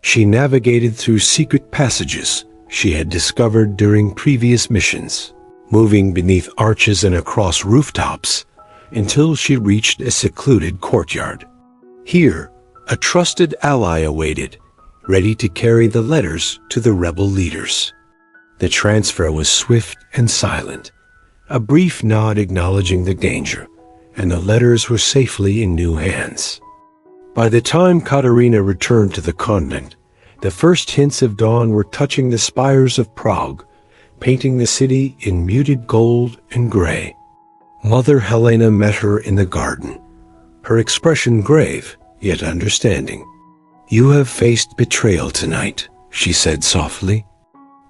She navigated through secret passages she had discovered during previous missions, moving beneath arches and across rooftops until she reached a secluded courtyard. Here, a trusted ally awaited, ready to carry the letters to the rebel leaders. The transfer was swift and silent, a brief nod acknowledging the danger, and the letters were safely in new hands. By the time Katerina returned to the convent, the first hints of dawn were touching the spires of Prague, painting the city in muted gold and gray. Mother Helena met her in the garden, her expression grave, yet understanding. "You have faced betrayal tonight," she said softly.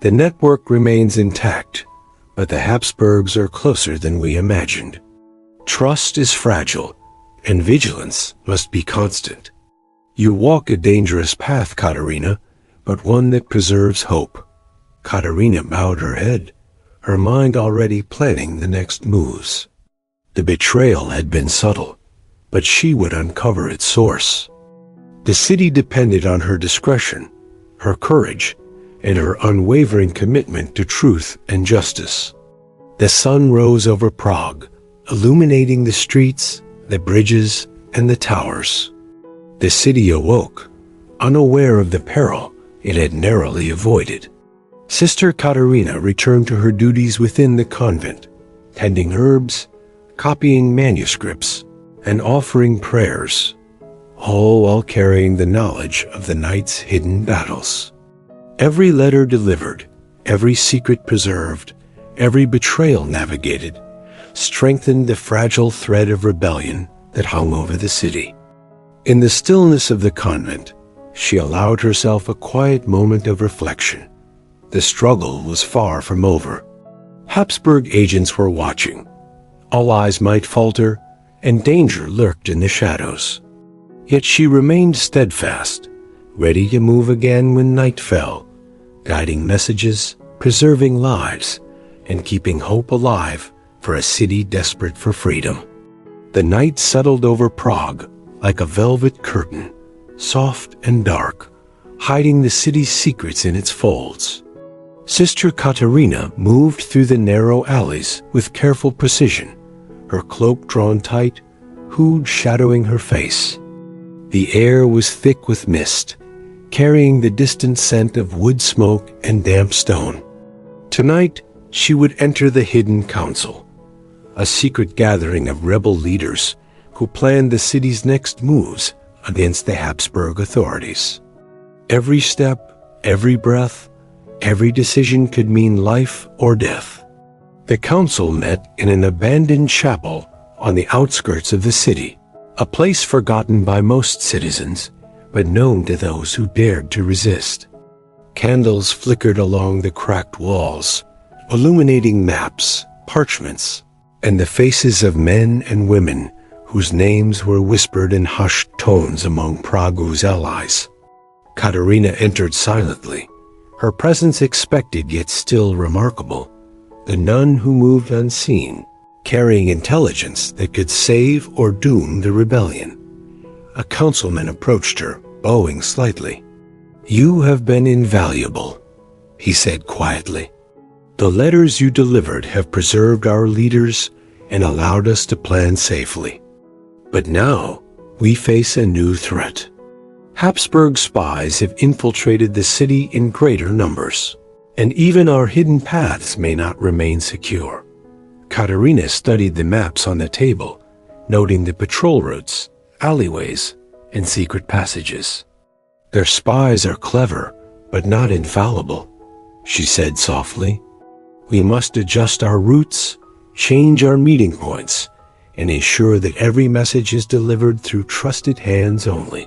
"The network remains intact, but the Habsburgs are closer than we imagined. Trust is fragile, and vigilance must be constant. You walk a dangerous path, Katerina, but one that preserves hope." Katerina bowed her head, her mind already planning the next moves. The betrayal had been subtle, but she would uncover its source. The city depended on her discretion, her courage, and her unwavering commitment to truth and justice. The sun rose over Prague, illuminating the streets, the bridges, and the towers. The city awoke, unaware of the peril it had narrowly avoided. Sister Katerina returned to her duties within the convent, tending herbs, copying manuscripts, and offering prayers, all while carrying the knowledge of the night's hidden battles. Every letter delivered, every secret preserved, every betrayal navigated, strengthened the fragile thread of rebellion that hung over the city. In the stillness of the convent, she allowed herself a quiet moment of reflection. The struggle was far from over. Habsburg agents were watching. All eyes might falter, and danger lurked in the shadows. Yet she remained steadfast, ready to move again when night fell, guiding messages, preserving lives, and keeping hope alive for a city desperate for freedom. The night settled over Prague like a velvet curtain, soft and dark, hiding the city's secrets in its folds. Sister Katerina moved through the narrow alleys with careful precision, her cloak drawn tight, hood shadowing her face. The air was thick with mist, carrying the distant scent of wood smoke and damp stone. Tonight, she would enter the hidden council, a secret gathering of rebel leaders who planned the city's next moves against the Habsburg authorities. Every step, every breath, every decision could mean life or death. The council met in an abandoned chapel on the outskirts of the city, a place forgotten by most citizens, but known to those who dared to resist. Candles flickered along the cracked walls, illuminating maps, parchments, and the faces of men and women whose names were whispered in hushed tones among Prague's allies. Katerina entered silently, her presence expected yet still remarkable, the nun who moved unseen, carrying intelligence that could save or doom the rebellion. A councilman approached her, bowing slightly. "You have been invaluable," he said quietly. "The letters you delivered have preserved our leaders and allowed us to plan safely. But now we face a new threat. Habsburg spies have infiltrated the city in greater numbers, and even our hidden paths may not remain secure." Katerina studied the maps on the table, noting the patrol routes, alleyways, and secret passages. "Their spies are clever, but not infallible," she said softly. "We must adjust our routes, change our meeting points, and ensure that every message is delivered through trusted hands only.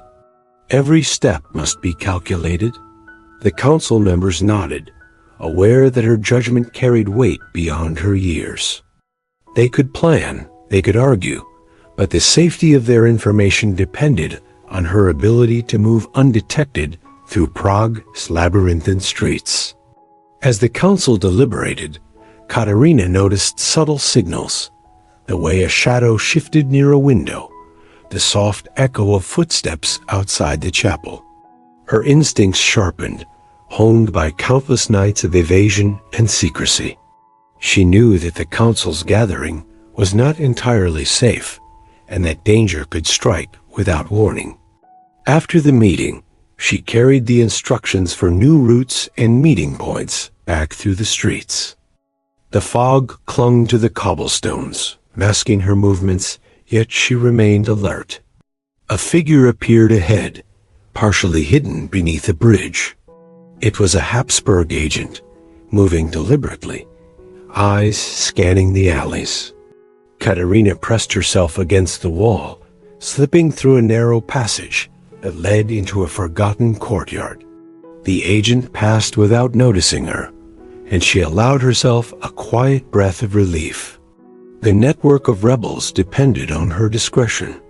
Every step must be calculated." The council members nodded, aware that her judgment carried weight beyond her years. They could plan, they could argue, but the safety of their information depended on her ability to move undetected through Prague's labyrinthine streets. As the council deliberated, Katerina noticed subtle signals, the way a shadow shifted near a window, the soft echo of footsteps outside the chapel. Her instincts sharpened, honed by countless nights of evasion and secrecy. She knew that the council's gathering was not entirely safe, and that danger could strike without warning. After the meeting, she carried the instructions for new routes and meeting points back through the streets. The fog clung to the cobblestones, masking her movements, yet she remained alert. A figure appeared ahead, partially hidden beneath a bridge. It was a Habsburg agent, moving deliberately, eyes scanning the alleys. Katerina pressed herself against the wall, slipping through a narrow passage that led into a forgotten courtyard. The agent passed without noticing her, and she allowed herself a quiet breath of relief. The network of rebels depended on her discretion.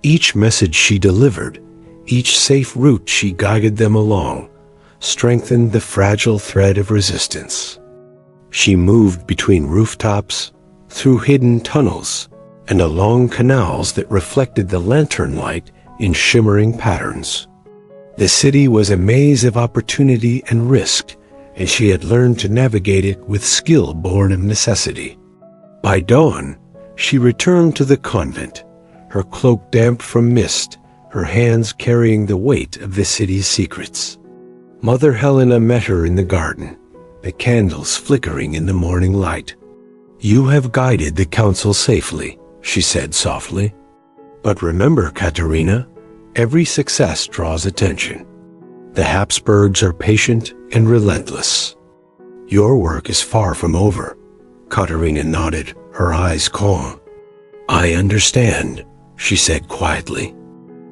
Each message she delivered, each safe route she guided them along, strengthened the fragile thread of resistance. She moved between rooftops, through hidden tunnels, and along canals that reflected the lantern light in shimmering patterns. The city was a maze of opportunity and risk, and she had learned to navigate it with skill born of necessity. By dawn, she returned to the convent, her cloak damp from mist, her hands carrying the weight of the city's secrets. Mother Helena met her in the garden, the candles flickering in the morning light. "You have guided the council safely," she said softly. "But remember, Katerina, every success draws attention. The Habsburgs are patient and relentless. Your work is far from over." Katerina nodded, her eyes calm. "I understand," she said quietly.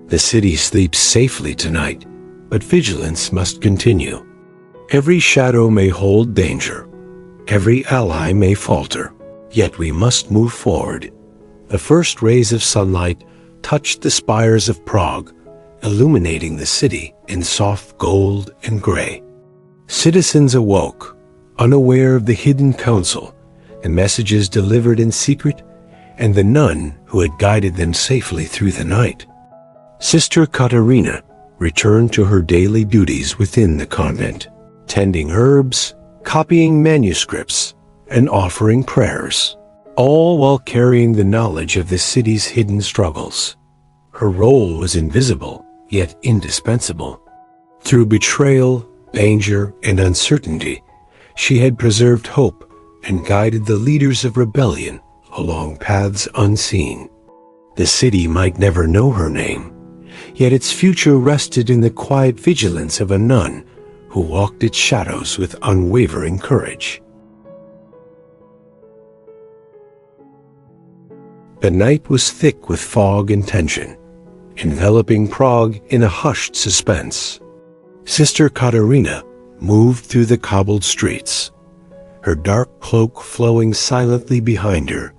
"The city sleeps safely tonight, but vigilance must continue. Every shadow may hold danger. Every ally may falter. Yet we must move forward." The first rays of sunlight touched the spires of Prague, illuminating the city in soft gold and gray. Citizens awoke, unaware of the hidden council, the messages delivered in secret, and the nun who had guided them safely through the night. Sister Katerina returned to her daily duties within the convent, tending herbs, copying manuscripts, and offering prayers, all while carrying the knowledge of the city's hidden struggles. Her role was invisible, yet indispensable. Through betrayal, danger, and uncertainty, she had preserved hope and guided the leaders of rebellion along paths unseen. The city might never know her name, yet its future rested in the quiet vigilance of a nun who walked its shadows with unwavering courage. The night was thick with fog and tension, enveloping Prague in a hushed suspense. Sister Katerina moved through the cobbled streets, her dark cloak flowing silently behind her,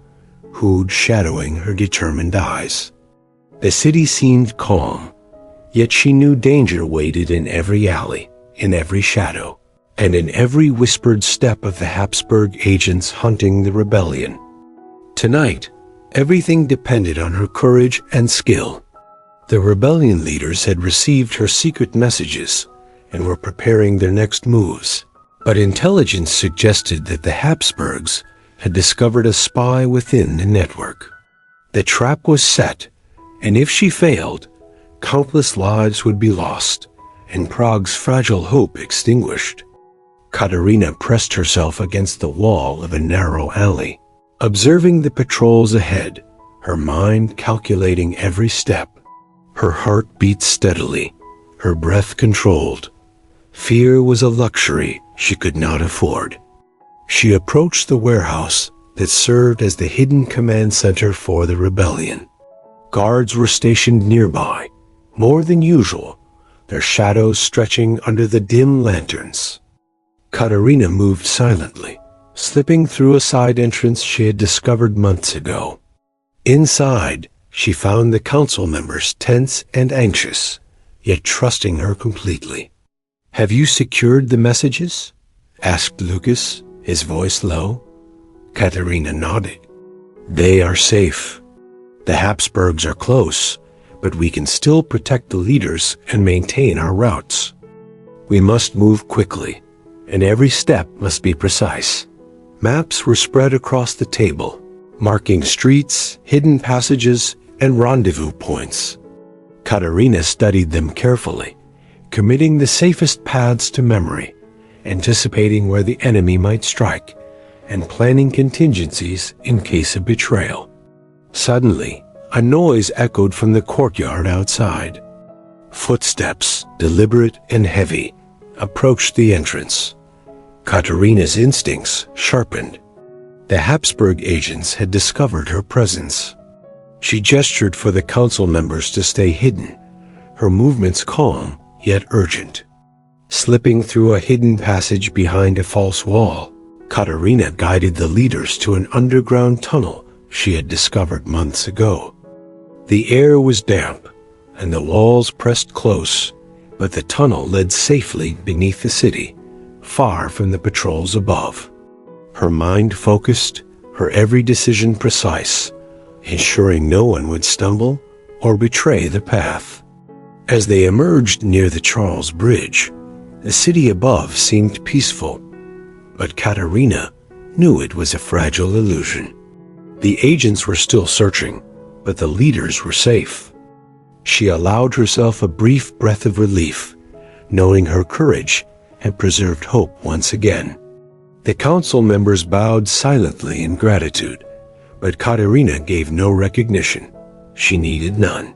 hood shadowing her determined eyes. The city seemed calm, yet she knew danger waited in every alley, in every shadow, and in every whispered step of the Habsburg agents hunting the rebellion. Tonight, everything depended on her courage and skill. The rebellion leaders had received her secret messages and were preparing their next moves, but intelligence suggested that the Habsburgs had discovered a spy within the network. The trap was set, and if she failed, countless lives would be lost and Prague's fragile hope extinguished. Katerina pressed herself against the wall of a narrow alley, observing the patrols ahead, her mind calculating every step. Her heart beat steadily, her breath controlled. Fear was a luxury she could not afford. She approached the warehouse that served as the hidden command center for the rebellion. Guards were stationed nearby, more than usual, their shadows stretching under the dim lanterns. Katerina moved silently, slipping through a side entrance she had discovered months ago. Inside, she found the council members tense and anxious, yet trusting her completely. "Have you secured the messages?" asked Lucas, his voice low. Katerina nodded. "They are safe. The Habsburgs are close, but we can still protect the leaders and maintain our routes. We must move quickly, and every step must be precise." Maps were spread across the table, marking streets, hidden passages, and rendezvous points. Katerina studied them carefully, committing the safest paths to memory, anticipating where the enemy might strike, and planning contingencies in case of betrayal. Suddenly, a noise echoed from the courtyard outside. Footsteps, deliberate and heavy, approached the entrance. Katerina's instincts sharpened. The Habsburg agents had discovered her presence. She gestured for the council members to stay hidden, her movements calm yet urgent. Slipping through a hidden passage behind a false wall, Katerina guided the leaders to an underground tunnel she had discovered months ago. The air was damp, and the walls pressed close, but the tunnel led safely beneath the city, far from the patrols above. Her mind focused, her every decision precise, ensuring no one would stumble or betray the path. As they emerged near the Charles Bridge, the city above seemed peaceful, but Katerina knew it was a fragile illusion. The agents were still searching, but the leaders were safe. She allowed herself a brief breath of relief, knowing her courage had preserved hope once again. The council members bowed silently in gratitude, but Katerina gave no recognition. She needed none.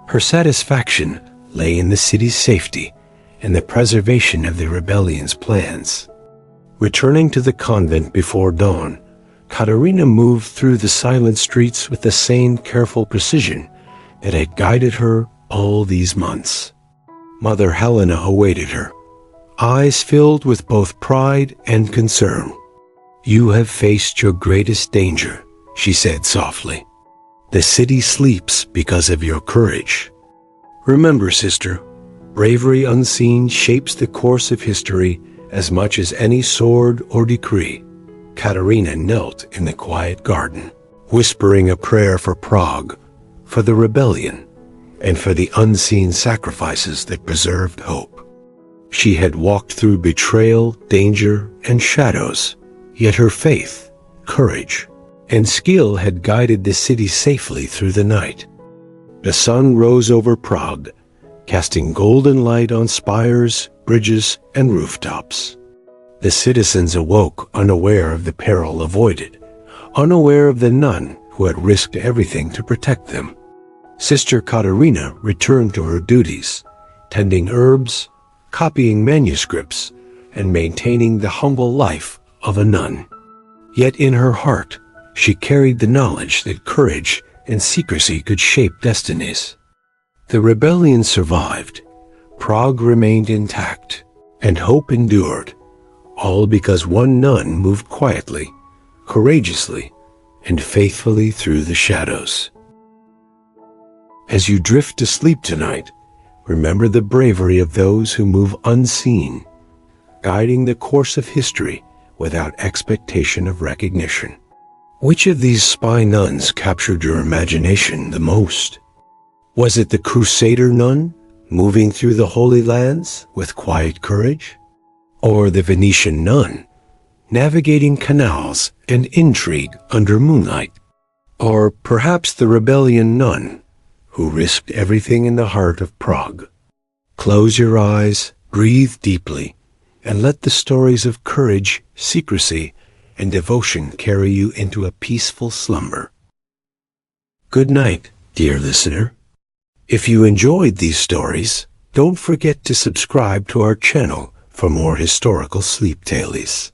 Her satisfaction lay in the city's safety and the preservation of the rebellion's plans. Returning to the convent before dawn, Katerina moved through the silent streets with the same careful precision that had guided her all these months. Mother Helena awaited her, eyes filled with both pride and concern. "You have faced your greatest danger," she said softly. "The city sleeps because of your courage. Remember, sister, bravery unseen shapes the course of history as much as any sword or decree." Katerina knelt in the quiet garden, whispering a prayer for Prague, for the rebellion, and for the unseen sacrifices that preserved hope. She had walked through betrayal, danger, and shadows, yet her faith, courage, and skill had guided the city safely through the night. The sun rose over Prague, casting golden light on spires, bridges, and rooftops. The citizens awoke unaware of the peril avoided, unaware of the nun who had risked everything to protect them. Sister Katerina returned to her duties, tending herbs, copying manuscripts, and maintaining the humble life of a nun. Yet in her heart, she carried the knowledge that courage and secrecy could shape destinies. The rebellion survived, Prague remained intact, and hope endured, all because one nun moved quietly, courageously, and faithfully through the shadows. As you drift to sleep tonight, remember the bravery of those who move unseen, guiding the course of history without expectation of recognition. Which of these spy nuns captured your imagination the most? Was it the Crusader Nun, moving through the Holy Lands with quiet courage? Or the Venetian Nun, navigating canals and intrigue under moonlight? Or perhaps the Rebellion Nun, who risked everything in the heart of Prague? Close your eyes, breathe deeply, and let the stories of courage, secrecy, and devotion carry you into a peaceful slumber. Good night, dear listener. If you enjoyed these stories, don't forget to subscribe to our channel for more historical sleep tales.